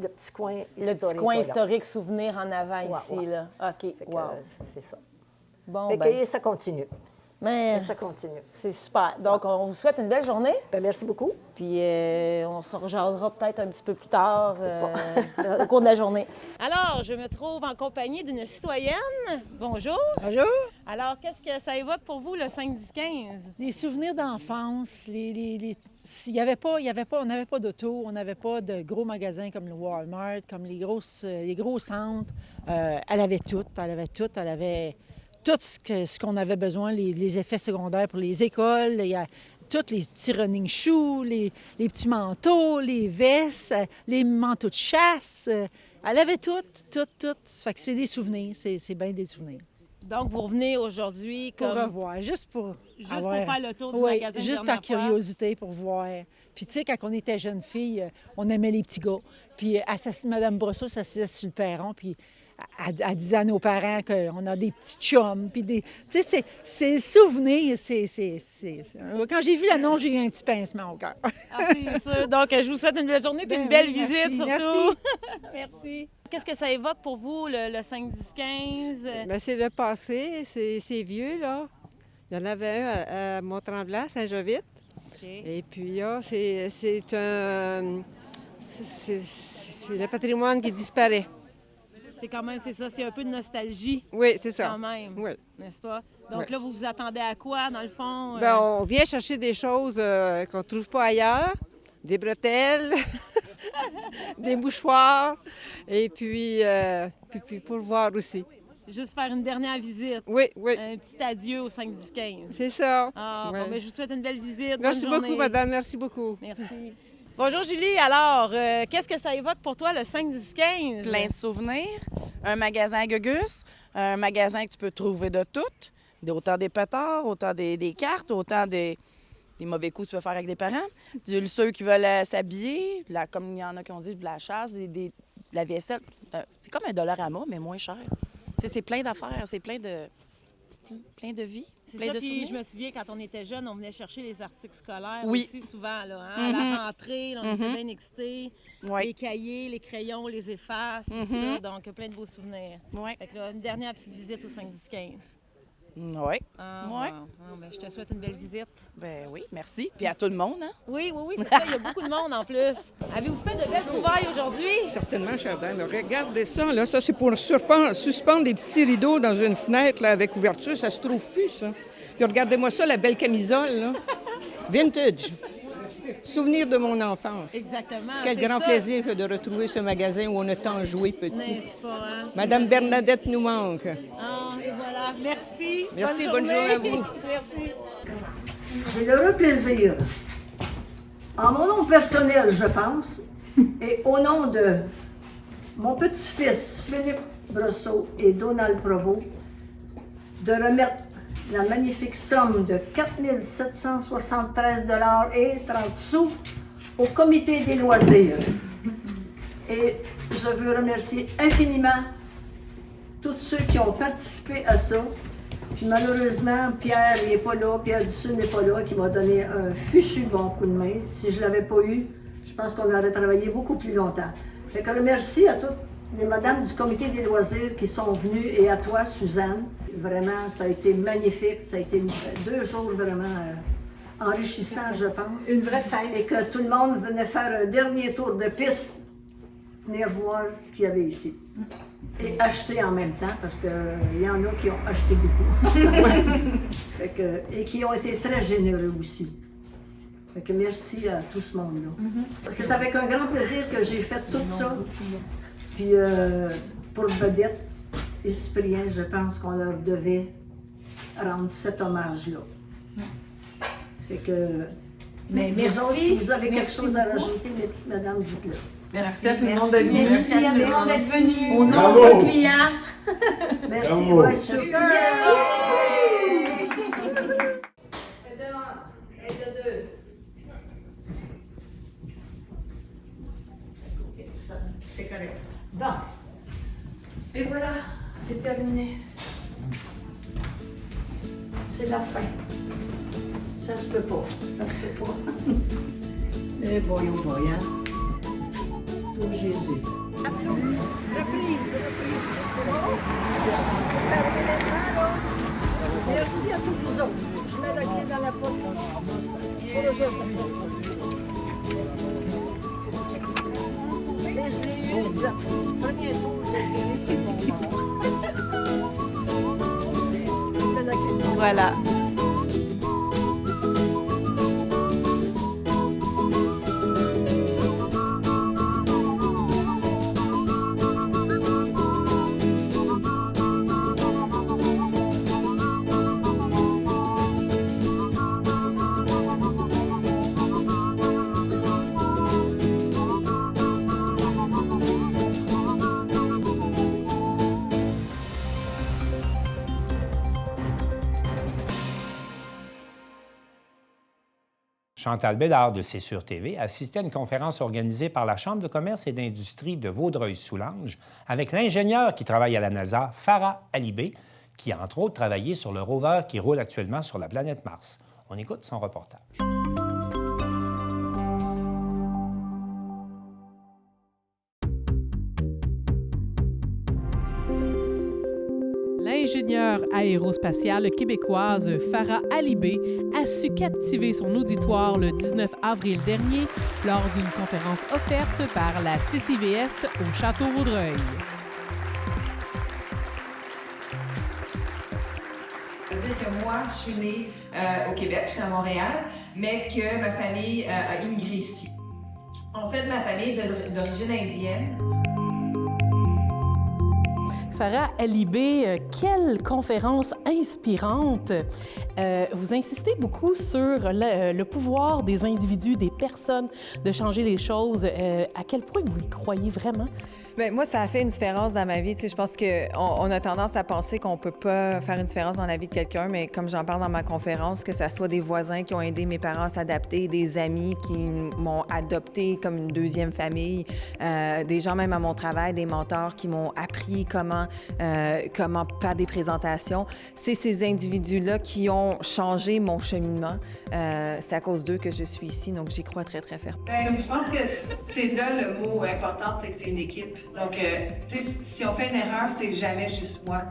Speaker 20: Le petit coin historique.
Speaker 19: Le petit coin
Speaker 20: voilà.
Speaker 19: historique souvenir en avant
Speaker 20: Ouais,
Speaker 19: ici,
Speaker 20: ouais.
Speaker 19: là. OK,
Speaker 20: Fait que,
Speaker 19: wow.
Speaker 20: c'est ça.
Speaker 19: Bon,
Speaker 20: Fait que,
Speaker 19: ben,
Speaker 20: et ça continue.
Speaker 19: mais
Speaker 20: Et ça continue.
Speaker 19: c'est super. Donc, on vous souhaite une belle journée.
Speaker 20: Ben, merci beaucoup.
Speaker 19: Puis, on se rejoindra peut-être un petit peu plus tard au cours de la journée. Alors, je me trouve en compagnie d'une citoyenne. Bonjour.
Speaker 21: Bonjour.
Speaker 19: Alors, qu'est-ce que ça évoque pour vous, le 5-10-15?
Speaker 21: Des souvenirs d'enfance. On n'avait pas d'auto, on n'avait pas de gros magasins comme le Walmart, comme les gros centres. Elle avait tout. Elle avait tout ce qu'on avait besoin, les effets secondaires pour les écoles. Il y a tous les petits running shoes, les petits manteaux, les vestes, les manteaux de chasse. Elle avait tout. Ça fait que c'est des souvenirs, c'est bien des souvenirs.
Speaker 19: Donc, vous revenez aujourd'hui
Speaker 21: Pour
Speaker 19: comme...
Speaker 21: revoir, juste pour
Speaker 19: faire le tour du
Speaker 21: Oui,
Speaker 19: magasin.
Speaker 21: juste par curiosité pour voir. Puis tu sais, quand on était jeune fille, on aimait les petits gars. Puis Mme Brosseau s'assisait sur le perron, puis elle disait à nos parents qu'on a des petits chums. Puis des... Tu sais, c'est le souvenir. Quand j'ai vu l'annonce, j'ai eu un petit pincement au cœur.
Speaker 19: Ah, c'est ça. Donc, je vous souhaite une belle journée puis
Speaker 21: Ben
Speaker 19: une belle
Speaker 21: oui,
Speaker 19: visite,
Speaker 21: merci,
Speaker 19: surtout. Merci. Qu'est-ce que ça évoque pour vous, le 5-10-15?
Speaker 22: Bien, c'est le passé, c'est vieux, là. Il y en avait un à Mont-Tremblant, à Saint-Jovite. Et puis là, c'est le patrimoine qui disparaît.
Speaker 19: C'est quand même, c'est ça, c'est un peu de nostalgie.
Speaker 22: Oui, c'est ça.
Speaker 19: Quand même,
Speaker 22: Oui.
Speaker 19: n'est-ce pas? Donc
Speaker 22: Oui.
Speaker 19: là, vous vous attendez à quoi, dans le fond?
Speaker 22: Bien, on vient chercher des choses qu'on ne trouve pas ailleurs, des bretelles, des mouchoirs, et puis pour le voir aussi.
Speaker 19: Juste faire une dernière visite.
Speaker 22: Oui, oui.
Speaker 19: Un petit adieu au 5-10-15.
Speaker 22: C'est ça.
Speaker 19: Ah,
Speaker 22: Ouais.
Speaker 19: bon, mais je vous souhaite une belle visite.
Speaker 22: Merci
Speaker 19: Bonne
Speaker 22: beaucoup,
Speaker 19: journée.
Speaker 22: madame. Merci beaucoup.
Speaker 19: Merci. Bonjour Julie, alors, qu'est-ce que ça évoque pour toi le 5-10-15?
Speaker 23: Plein de souvenirs. Un magasin à Gugus, un magasin que tu peux trouver de tout. Autant des pétards, autant des cartes, autant des mauvais coups que tu veux faire avec des parents. Ceux qui veulent s'habiller, comme il y en a qui ont dit, de la chasse, de la vaisselle. C'est comme un Dollarama, mais moins cher. Tu sais, c'est plein d'affaires, c'est plein de vie,
Speaker 19: C'est
Speaker 23: plein
Speaker 19: ça,
Speaker 23: de
Speaker 19: puis
Speaker 23: souvenirs.
Speaker 19: je me souviens, quand on était jeune, on venait chercher les articles scolaires
Speaker 23: Oui.
Speaker 19: aussi souvent. Là, hein? À
Speaker 23: Mhm.
Speaker 19: la rentrée, là, on était
Speaker 23: Mhm.
Speaker 19: bien excités.
Speaker 23: Ouais.
Speaker 19: Les cahiers, les crayons, les effaces, tout
Speaker 23: Mhm.
Speaker 19: ça. Donc, plein de beaux souvenirs.
Speaker 23: Ouais.
Speaker 19: Fait que là, une dernière petite visite au 5-10-15.
Speaker 23: Oui.
Speaker 19: Je te souhaite une belle visite.
Speaker 23: Ben oui, merci. Puis à tout le monde, hein?
Speaker 19: Oui, c'est ça. Il y a beaucoup de monde en plus. Avez-vous fait de belles trouvailles aujourd'hui?
Speaker 2: Certainement, chère dame. Regardez ça, là. Ça, c'est pour suspendre des petits rideaux dans une fenêtre là, avec ouverture. Ça se trouve plus, ça. Puis regardez-moi ça, la belle camisole, là. Vintage. Souvenir de mon enfance.
Speaker 19: Exactement.
Speaker 2: Quel grand plaisir que de retrouver ce magasin où on a tant joué petit.
Speaker 19: N'est-ce pas, hein?
Speaker 2: Madame Bernadette nous manque.
Speaker 19: Ah, et voilà. Merci.
Speaker 2: Merci, bonne journée à vous.
Speaker 19: Merci.
Speaker 3: J'ai l'heureux plaisir, en mon nom personnel, je pense, et au nom de mon petit-fils Philippe Brosseau et Donald Provost, de remettre la magnifique somme de 4 773 $ et 30 sous au Comité des loisirs. Et je veux remercier infiniment tous ceux qui ont participé à ça. Puis malheureusement, Pierre n'est pas là, Pierre Dussul n'est pas là, qui m'a donné un fichu bon coup de main. Si je ne l'avais pas eu, je pense qu'on aurait travaillé beaucoup plus longtemps. Fait que merci à toutes les madames du Comité des loisirs qui sont venues et à toi, Suzanne. Vraiment, ça a été magnifique. Ça a été 2 jours vraiment enrichissants, je pense. Une vraie fête. Et que tout le monde venait faire un dernier tour de piste, venir voir ce qu'il y avait ici. Et acheter en même temps, parce qu'il y en a qui ont acheté beaucoup. Et qui ont été très généreux aussi. Fait que merci à tout ce monde-là. C'est avec un grand plaisir que j'ai fait tout ça. Puis pour Vedette et Cyprien, je pense qu'on leur devait rendre cet hommage-là. Fait que...
Speaker 19: Mais
Speaker 3: vous
Speaker 19: merci.
Speaker 3: autres, si vous avez quelque
Speaker 19: Merci
Speaker 3: chose à
Speaker 19: beaucoup.
Speaker 3: rajouter, mes petites madames, dites-le.
Speaker 19: Merci à tout le monde d'être venu.
Speaker 3: Merci à tout le monde
Speaker 19: d'être venu.
Speaker 3: Au nom
Speaker 19: Bravo.
Speaker 3: de nos clients. Merci,
Speaker 19: Bravo.
Speaker 3: ouais, super. C'est correct. Bon. Et voilà, c'est terminé. C'est la fin. Ça se peut pas. Ça se peut pas. Mais boy, oh boy, hein. Pour Jésus. Reprise. Merci à tous vous autres. Je mets la clé dans la porte. Pour eux autres. Mais je l'ai eu, du premier tour, je l'ai eu, c'est bon.
Speaker 19: Voilà.
Speaker 1: Chantal Bédard de C'est Sûr TV assistait à une conférence organisée par la Chambre de commerce et d'industrie de Vaudreuil-Soulanges avec l'ingénieur qui travaille à la NASA, Farah Alibé, qui a entre autres travaillé sur le rover qui roule actuellement sur la planète Mars. On écoute son reportage.
Speaker 4: L'ingénieure aérospatiale québécoise Farah Alibé a su captiver son auditoire le 19 avril dernier lors d'une conférence offerte par la CCVS au Château Vaudreuil.
Speaker 24: Ça veut dire que moi, je suis née au Québec, je suis à Montréal, mais que ma famille a immigré ici. En fait, ma famille est d'origine indienne.
Speaker 4: Farah Alibé, quelle conférence inspirante! Vous insistez beaucoup sur le pouvoir des individus, des personnes, de changer les choses. À quel point vous y croyez vraiment?
Speaker 25: Bien, moi, ça a fait une différence dans ma vie. Tu sais, je pense qu'on a tendance à penser qu'on ne peut pas faire une différence dans la vie de quelqu'un, mais comme j'en parle dans ma conférence, que ce soit des voisins qui ont aidé mes parents à s'adapter, des amis qui m'ont adopté comme une deuxième famille, des gens même à mon travail, des mentors qui m'ont appris comment comment faire des présentations. C'est ces individus-là qui ont changé mon cheminement. C'est à cause d'eux que je suis ici, donc j'y crois très, très ferme.
Speaker 24: Bien, je pense que c'est là le mot important, c'est que c'est une équipe. Donc, si on fait une erreur, c'est jamais juste moi.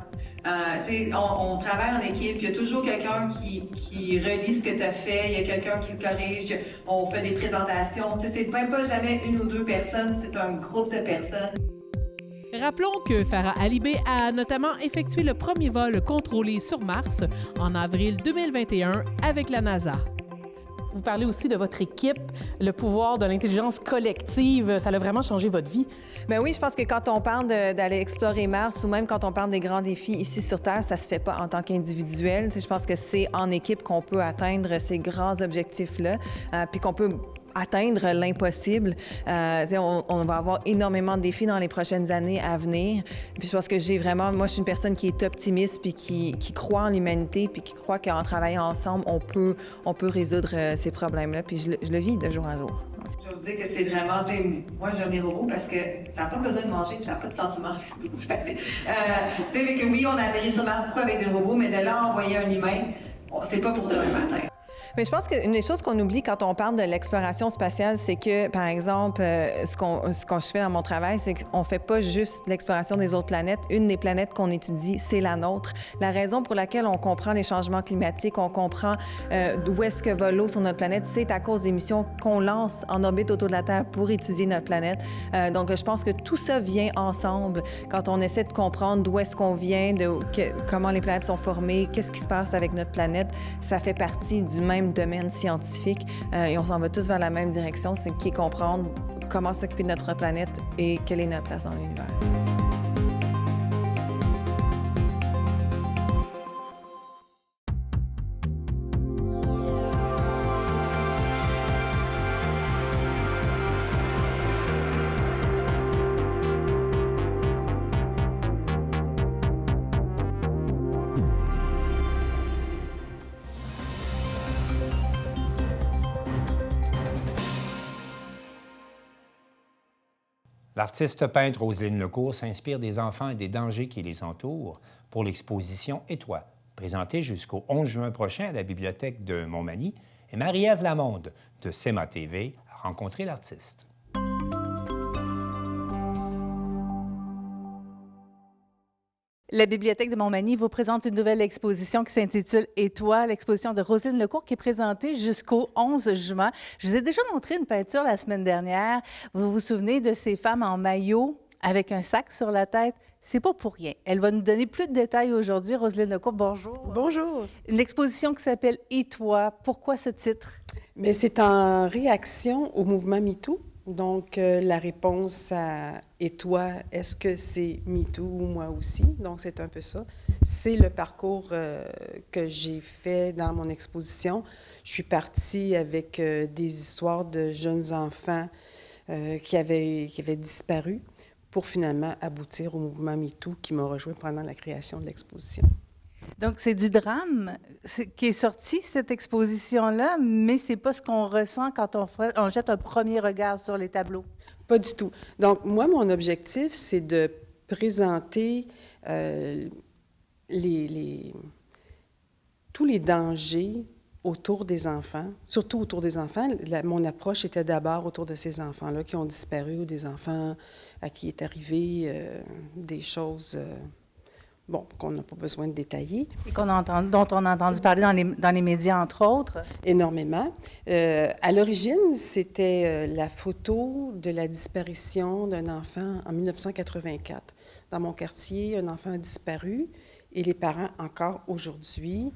Speaker 24: On travaille en équipe, il y a toujours quelqu'un qui relit ce que tu as fait, il y a quelqu'un qui le corrige, on fait des présentations. C'est même pas jamais une ou deux personnes, c'est un groupe de personnes.
Speaker 4: Rappelons que Farah Alibé a notamment effectué le premier vol contrôlé sur Mars en avril 2021 avec la NASA. Vous parlez aussi de votre équipe, le pouvoir de l'intelligence collective. Ça a vraiment changé votre vie?
Speaker 25: Bien oui, je pense que quand on parle d'aller explorer Mars ou même quand on parle des grands défis ici sur Terre, ça se fait pas en tant qu'individuel. Je pense que c'est en équipe qu'on peut atteindre ces grands objectifs-là, puis qu'on peut atteindre l'impossible. On va avoir énormément de défis dans les prochaines années à venir. Puis je pense que moi, je suis une personne qui est optimiste puis qui croit en l'humanité puis qui croit qu'en travaillant ensemble, on peut résoudre ces problèmes-là. Puis je le vis de jour à jour.
Speaker 24: Je vais vous dire que c'est vraiment, moi j'aime les robots parce que ça n'a pas besoin de manger, ça n'a pas de sentiments, c'est beaucoup plus facile. Que oui, on a atterri sur Mars beaucoup avec des robots, mais de là à envoyer un humain, c'est pas pour demain matin.
Speaker 25: Mais je pense qu'une des choses qu'on oublie quand on parle de l'exploration spatiale, c'est que, par exemple, ce que je fais dans mon travail, c'est qu'on ne fait pas juste l'exploration des autres planètes. Une des planètes qu'on étudie, c'est la nôtre. La raison pour laquelle on comprend les changements climatiques, on comprend d'où est-ce que va l'eau sur notre planète, c'est à cause des missions qu'on lance en orbite autour de la Terre pour étudier notre planète. Donc, je pense que tout ça vient ensemble quand on essaie de comprendre d'où est-ce qu'on vient, comment les planètes sont formées, qu'est-ce qui se passe avec notre planète. Ça fait partie du même domaine scientifique et on s'en va tous vers la même direction, c'est qui est comprendre comment s'occuper de notre planète et quelle est notre place dans l'univers.
Speaker 1: L'artiste peintre Roselyne Lecourt s'inspire des enfants et des dangers qui les entourent pour l'exposition Et toi, présentée jusqu'au 11 juin prochain à la Bibliothèque de Montmagny. Et Marie-Ève Lamonde de CEMA TV a rencontré l'artiste.
Speaker 7: La Bibliothèque de Montmagny vous présente une nouvelle exposition qui s'intitule « Et toi », l'exposition de Roselyne Lecourt qui est présentée jusqu'au 11 juin. Je vous ai déjà montré une peinture la semaine dernière. Vous vous souvenez de ces femmes en maillot avec un sac sur la tête? C'est pas pour rien. Elle va nous donner plus de détails aujourd'hui. Roselyne Lecourt, bonjour.
Speaker 8: Bonjour.
Speaker 7: Une exposition qui s'appelle « Et toi ». Pourquoi ce titre?
Speaker 8: Mais c'est en réaction au mouvement MeToo. Donc, la réponse à « Et toi, est-ce que c'est MeToo ou moi aussi? » Donc, c'est un peu ça. C'est le parcours que j'ai fait dans mon exposition. Je suis partie avec des histoires de jeunes enfants qui avaient disparu pour finalement aboutir au mouvement MeToo qui m'a rejoint pendant la création de l'exposition.
Speaker 7: Donc, c'est du drame qui est sorti, cette exposition-là, mais c'est pas ce qu'on ressent quand on jette un premier regard sur les tableaux.
Speaker 8: Pas du tout. Donc, moi, mon objectif, c'est de présenter tous les dangers autour des enfants, surtout autour des enfants. Mon approche était d'abord autour de ces enfants-là qui ont disparu ou des enfants à qui est arrivé des choses... qu'on n'a pas besoin de détailler.
Speaker 7: Et dont on a entendu parler dans les médias, entre autres.
Speaker 8: Énormément. À l'origine, c'était la photo de la disparition d'un enfant en 1984. Dans mon quartier, un enfant a disparu et les parents, encore aujourd'hui,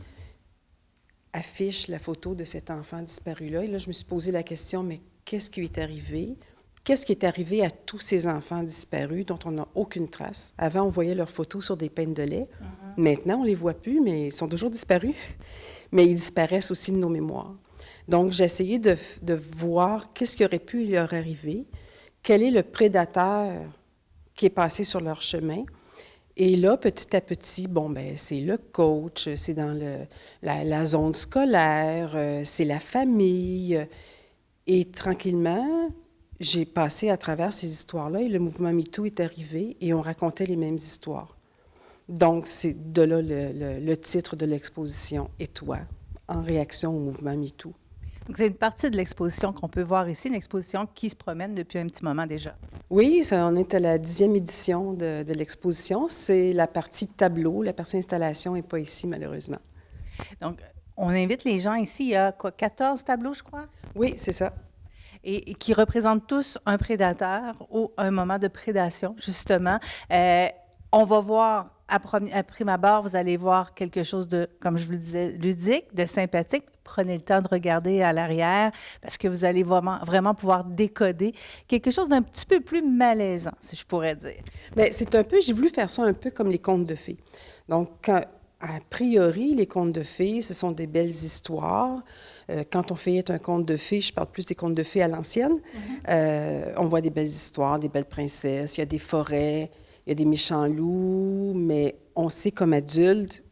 Speaker 8: affichent la photo de cet enfant disparu-là. Et là, je me suis posé la question, mais qu'est-ce qui lui est arrivé? Qu'est-ce qui est arrivé à tous ces enfants disparus dont on n'a aucune trace? Avant, on voyait leurs photos sur des peines de lait. Maintenant, on ne les voit plus, mais ils sont toujours disparus. Mais ils disparaissent aussi de nos mémoires. Donc, j'ai essayé de voir qu'est-ce qui aurait pu leur arriver, quel est le prédateur qui est passé sur leur chemin. Et là, petit à petit, c'est le coach, c'est dans la zone scolaire, c'est la famille. Et tranquillement... j'ai passé à travers ces histoires-là et le mouvement MeToo est arrivé et on racontait les mêmes histoires. Donc, c'est de là le titre de l'exposition « Et toi », en réaction au mouvement MeToo.
Speaker 7: Donc, c'est une partie de l'exposition qu'on peut voir ici, une exposition qui se promène depuis un petit moment déjà.
Speaker 8: Oui, on est à la 10e édition de l'exposition. C'est la partie tableau, la partie installation n'est pas ici, malheureusement.
Speaker 7: Donc, on invite les gens ici, il y a quoi, 14 tableaux, je crois?
Speaker 8: Oui, c'est ça.
Speaker 7: Et qui représentent tous un prédateur ou un moment de prédation, justement. On va voir, à prime abord, vous allez voir quelque chose de, comme je vous le disais, ludique, de sympathique. Prenez le temps de regarder à l'arrière parce que vous allez vraiment pouvoir décoder quelque chose d'un petit peu plus malaisant, si je pourrais dire.
Speaker 8: Bien, j'ai voulu faire ça un peu comme les contes de fées. Donc, a priori, les contes de fées, ce sont des belles histoires. Quand on feuillette un conte de fées, je parle plus des contes de fées à l'ancienne, on voit des belles histoires, des belles princesses, il y a des forêts, il y a des méchants loups, mais on sait comme adulte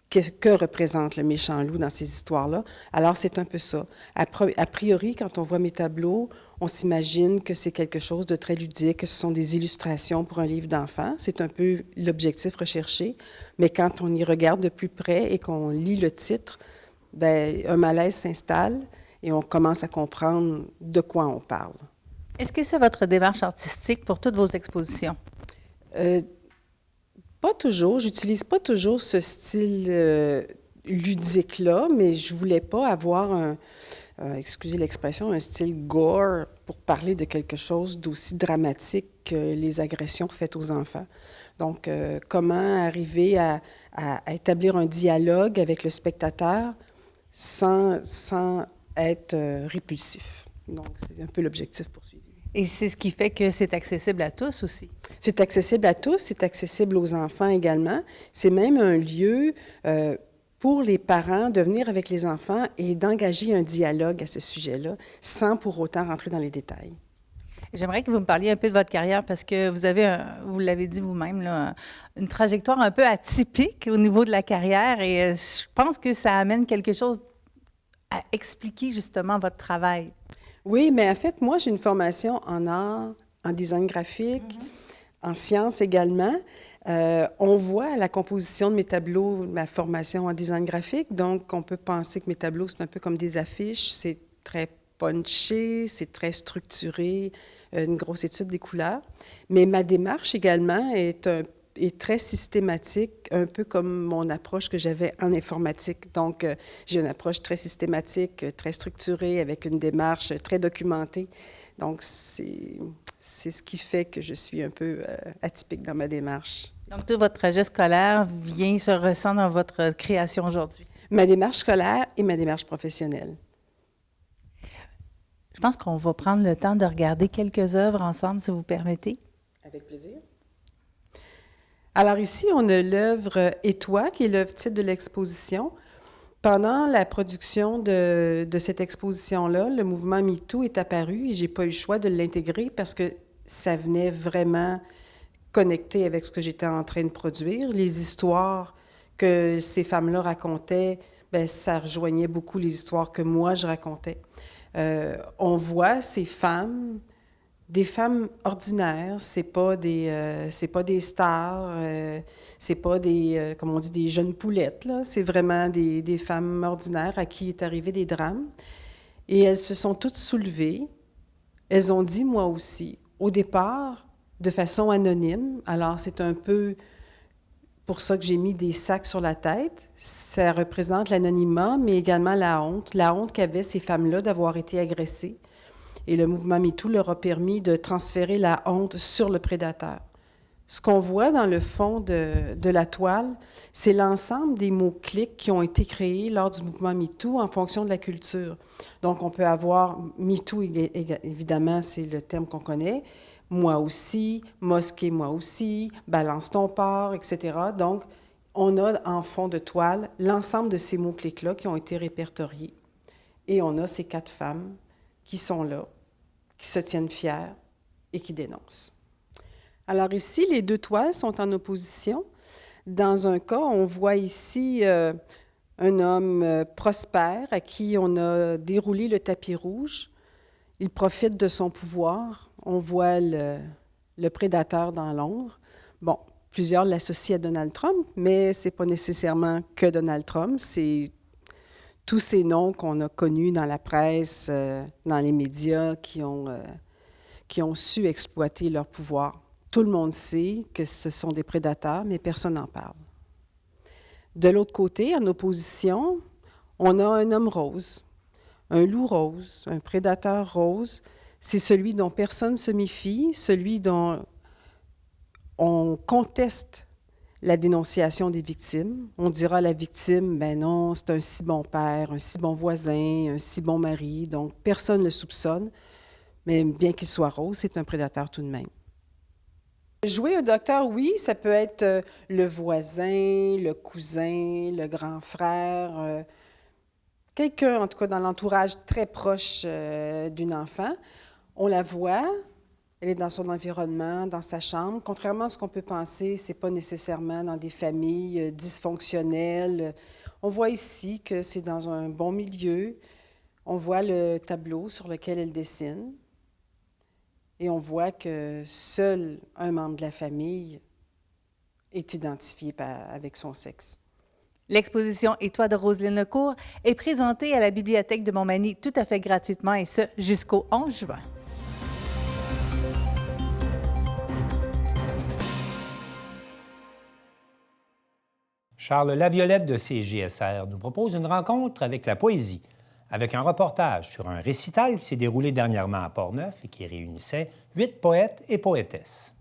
Speaker 8: que représente le méchant loup dans ces histoires-là. Alors, c'est un peu ça. A priori, quand on voit mes tableaux, on s'imagine que c'est quelque chose de très ludique, que ce sont des illustrations pour un livre d'enfant. C'est un peu l'objectif recherché. Mais quand on y regarde de plus près et qu'on lit le titre, bien, un malaise s'installe et on commence à comprendre de quoi on parle.
Speaker 7: Est-ce que c'est votre démarche artistique pour toutes vos expositions?
Speaker 8: Pas toujours. J'utilise pas toujours ce style ludique-là, mais je voulais pas avoir excusez l'expression, un style gore pour parler de quelque chose d'aussi dramatique que les agressions faites aux enfants. Donc, comment arriver à établir un dialogue avec le spectateur sans être répulsif. Donc, c'est un peu l'objectif poursuivi.
Speaker 7: Et c'est ce qui fait que c'est accessible à tous aussi.
Speaker 8: C'est accessible à tous, c'est accessible aux enfants également. C'est même un lieu pour les parents de venir avec les enfants et d'engager un dialogue à ce sujet-là, sans pour autant rentrer dans les détails.
Speaker 7: J'aimerais que vous me parliez un peu de votre carrière parce que vous avez, vous l'avez dit vous-même, là, une trajectoire un peu atypique au niveau de la carrière et je pense que ça amène quelque chose à expliquer justement votre travail.
Speaker 8: Oui, mais en fait, moi, j'ai une formation en art, en design graphique, en sciences également. On voit à la composition de mes tableaux ma formation en design graphique, donc on peut penser que mes tableaux, c'est un peu comme des affiches, c'est très punché, c'est très structuré, une grosse étude des couleurs. Mais ma démarche également est très systématique, un peu comme mon approche que j'avais en informatique. Donc, j'ai une approche très systématique, très structurée, avec une démarche très documentée. Donc, c'est ce qui fait que je suis un peu atypique dans ma démarche.
Speaker 7: Donc, tout votre trajet scolaire se ressent dans votre création aujourd'hui?
Speaker 8: Ma démarche scolaire et ma démarche professionnelle.
Speaker 7: Je pense qu'on va prendre le temps de regarder quelques œuvres ensemble, si vous permettez.
Speaker 8: Avec plaisir. Alors ici, on a l'œuvre « Et toi », qui est l'œuvre titre de l'exposition. Pendant la production de cette exposition-là, le mouvement MeToo est apparu et je n'ai pas eu le choix de l'intégrer parce que ça venait vraiment connecter avec ce que j'étais en train de produire. Les histoires que ces femmes-là racontaient, bien, ça rejoignait beaucoup les histoires que moi, je racontais. On voit ces femmes, des femmes ordinaires, c'est pas des stars, c'est pas des, comme on dit, des jeunes poulettes, là. C'est vraiment des femmes ordinaires à qui est arrivé des drames. Et elles se sont toutes soulevées. Elles ont dit, moi aussi, au départ, de façon anonyme. Alors, c'est un peu pour ça que j'ai mis des sacs sur la tête. Ça représente l'anonymat, mais également la honte qu'avaient ces femmes-là d'avoir été agressées. Et le mouvement MeToo leur a permis de transférer la honte sur le prédateur. Ce qu'on voit dans le fond de la toile, c'est l'ensemble des mots-clics qui ont été créés lors du mouvement MeToo en fonction de la culture. Donc, on peut avoir MeToo, évidemment, c'est le terme qu'on connaît, moi aussi, mosquée, moi aussi, balance ton porc, etc. Donc, on a en fond de toile l'ensemble de ces mots-clics-là qui ont été répertoriés. Et on a ces 4 femmes qui sont là, qui se tiennent fières et qui dénoncent. Alors ici, les 2 toiles sont en opposition. Dans un cas, on voit ici un homme prospère à qui on a déroulé le tapis rouge. Il profite de son pouvoir. On voit le prédateur dans l'ombre. Bon, Plusieurs l'associent à Donald Trump, mais ce n'est pas nécessairement que Donald Trump, c'est tous ces noms qu'on a connus dans la presse, dans les médias, qui ont su exploiter leur pouvoir. Tout le monde sait que ce sont des prédateurs, mais personne n'en parle. De l'autre côté, en opposition, on a un homme rose, un loup rose, un prédateur rose. C'est celui dont personne ne se méfie, celui dont on conteste la dénonciation des victimes. On dira à la victime, ben non, c'est un si bon père, un si bon voisin, un si bon mari, donc personne ne le soupçonne. Mais bien qu'il soit rose, c'est un prédateur tout de même. Jouer un docteur, oui, ça peut être le voisin, le cousin, le grand frère, quelqu'un, en tout cas dans l'entourage très proche d'une enfant. On la voit, elle est dans son environnement, dans sa chambre. Contrairement à ce qu'on peut penser, ce n'est pas nécessairement dans des familles dysfonctionnelles. On voit ici que c'est dans un bon milieu. On voit le tableau sur lequel elle dessine. Et on voit que seul un membre de la famille est identifié avec son sexe.
Speaker 7: L'exposition Et toi de Roselyne Lecourt est présentée à la Bibliothèque de Montmagny tout à fait gratuitement et ce jusqu'au 11 juin.
Speaker 1: Charles Laviolette de CJSR nous propose une rencontre avec la poésie, avec un reportage sur un récital qui s'est déroulé dernièrement à Portneuf et qui réunissait 8 poètes et poétesses.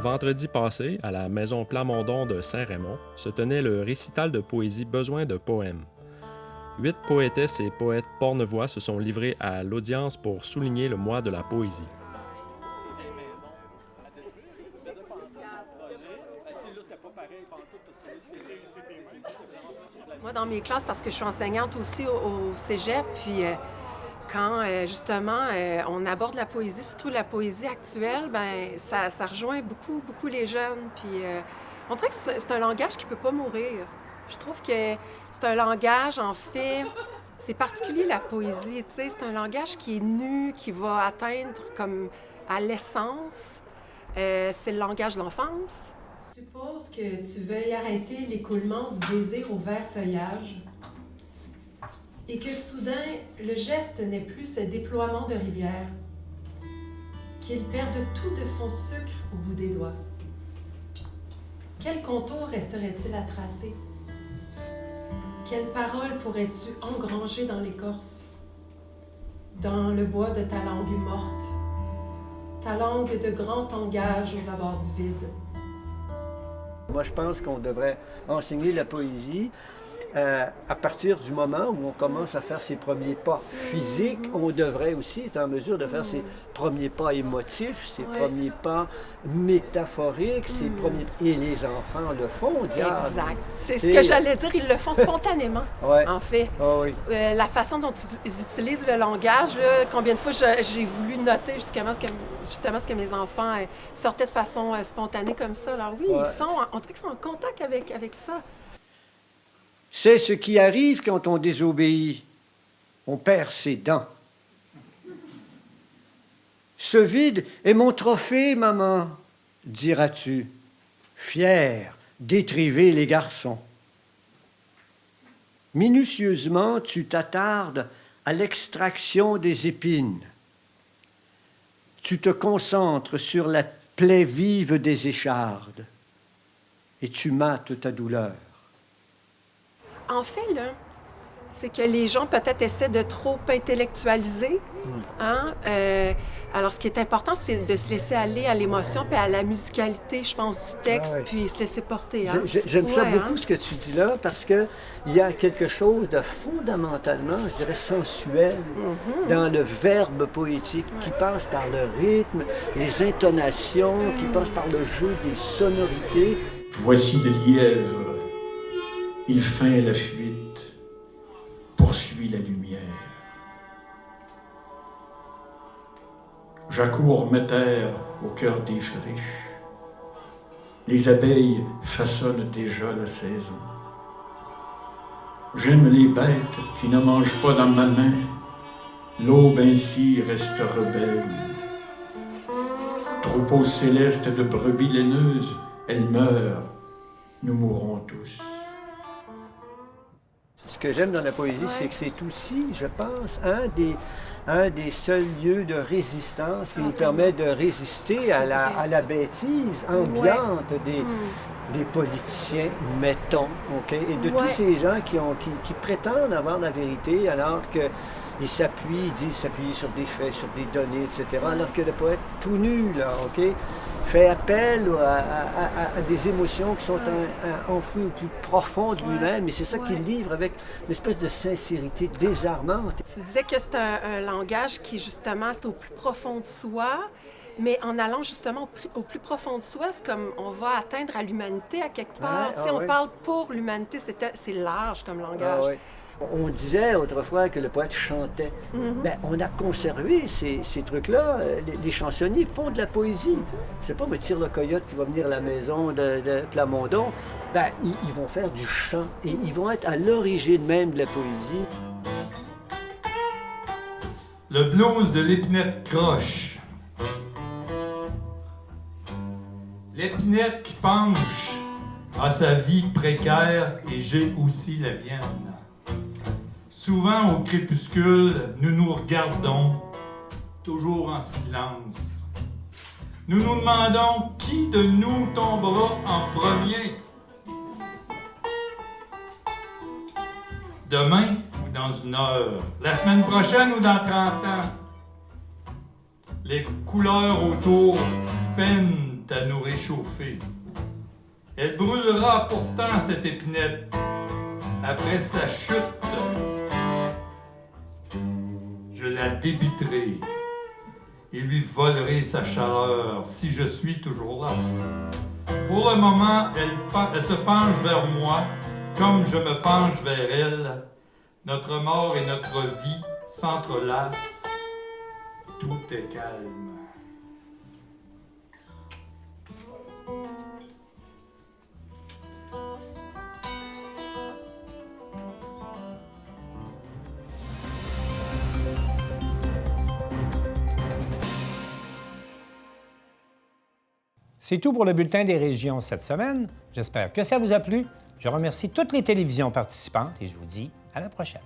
Speaker 5: Vendredi passé, à la Maison Plamondon de Saint-Raymond, se tenait le récital de poésie Besoin de poèmes. 8 poétesses et poètes portneuvois se sont livrés à l'audience pour souligner le mois de la poésie.
Speaker 9: Moi, dans mes classes, parce que je suis enseignante aussi au cégep, puis quand, justement, on aborde la poésie, surtout la poésie actuelle, bien, ça rejoint beaucoup les jeunes. Puis on dirait que c'est un langage qui ne peut pas mourir. Je trouve que c'est un langage, en fait, c'est particulier la poésie, tu sais, c'est un langage qui est nu, qui va atteindre comme à l'essence. C'est le langage de l'enfance.
Speaker 10: Suppose que tu veuilles arrêter l'écoulement du désir au vert feuillage et que soudain, le geste n'est plus ce déploiement de rivière, qu'il perde tout de son sucre au bout des doigts. Quel contour resterait-il à tracer? Quelles paroles pourrais-tu engranger dans l'écorce, dans le bois de ta langue morte, ta langue de grand tangage aux abords du vide?
Speaker 11: Moi, je pense qu'on devrait enseigner la poésie à partir du moment où on commence à faire ses premiers pas physiques. On devrait aussi être en mesure de faire ses premiers pas émotifs, ses premiers pas métaphoriques, ses premiers... Et les enfants le font, diable.
Speaker 9: Exact. C'est ce que j'allais dire, ils le font spontanément, en fait.
Speaker 11: Oh, oui.
Speaker 9: La façon dont ils utilisent le langage, là, combien de fois j'ai voulu noter justement ce que mes enfants sortaient de façon spontanée comme ça. Alors oui, on dirait qu'ils sont en contact avec ça.
Speaker 11: C'est ce qui arrive quand on désobéit. On perd ses dents. Ce vide est mon trophée, maman, diras-tu, fier d'étriver les garçons. Minutieusement, tu t'attardes à l'extraction des épines. Tu te concentres sur la plaie vive des échardes et tu mates ta douleur.
Speaker 9: En fait, là, c'est que les gens peut-être essaient de trop intellectualiser. Hein? Alors, ce qui est important, c'est de se laisser aller à l'émotion puis à la musicalité, je pense, du texte, puis se laisser porter. Hein?
Speaker 11: J'aime ça beaucoup, ce que tu dis là, parce qu'il y a quelque chose de fondamentalement, je dirais, sensuel dans le verbe poétique qui passe par le rythme, les intonations, qui passe par le jeu des sonorités.
Speaker 12: Voici le lièvre. Il feint la fuite, poursuit la lumière. J'accours mes terres au cœur des friches. Les abeilles façonnent déjà la saison. J'aime les bêtes qui ne mangent pas dans ma main, L'aube ainsi reste rebelle. Troupeau céleste de brebis laineuses, elle meurt, nous mourrons tous.
Speaker 11: Ce que j'aime dans la poésie, c'est que c'est aussi, je pense, un des seuls lieux de résistance qui nous permet de résister à la bêtise ambiante des politiciens, mettons, OK? Et de tous ces gens qui prétendent avoir la vérité alors qu'ils disent s'appuyer sur des faits, sur des données, etc., alors que le poète tout nu, là, OK, fait appel à des émotions qui sont enfouies au plus profond de lui-même, et c'est ça qu'il livre avec une espèce de sincérité désarmante.
Speaker 9: Tu disais que c'est un langage qui, justement, c'est au plus profond de soi, mais en allant justement au plus profond de soi, c'est comme on va atteindre à l'humanité à quelque part. On parle pour l'humanité, c'est large comme langage.
Speaker 11: On disait autrefois que le poète chantait. Bien, on a conservé ces trucs-là. Les chansonniers font de la poésie. Je sais pas, mais Tire le coyote qui va venir à la maison de Plamondon, ben, ils vont faire du chant et ils vont être à l'origine même de la poésie.
Speaker 6: Le blues de l'épinette croche. L'épinette qui penche a sa vie précaire et j'ai aussi la mienne. Souvent au crépuscule, nous nous regardons, toujours en silence. Nous nous demandons qui de nous tombera en premier. Demain ou dans une heure, la semaine prochaine ou dans 30 ans. Les couleurs autour peinent à nous réchauffer. Elle brûlera pourtant cette épinette après sa chute. Je la débiterai et lui volerai sa chaleur si je suis toujours là. Pour le moment, elle se penche vers moi comme je me penche vers elle. Notre mort et notre vie s'entrelacent. Tout est calme.
Speaker 1: C'est tout pour le Bulletin des régions cette semaine. J'espère que ça vous a plu. Je remercie toutes les télévisions participantes et je vous dis à la prochaine.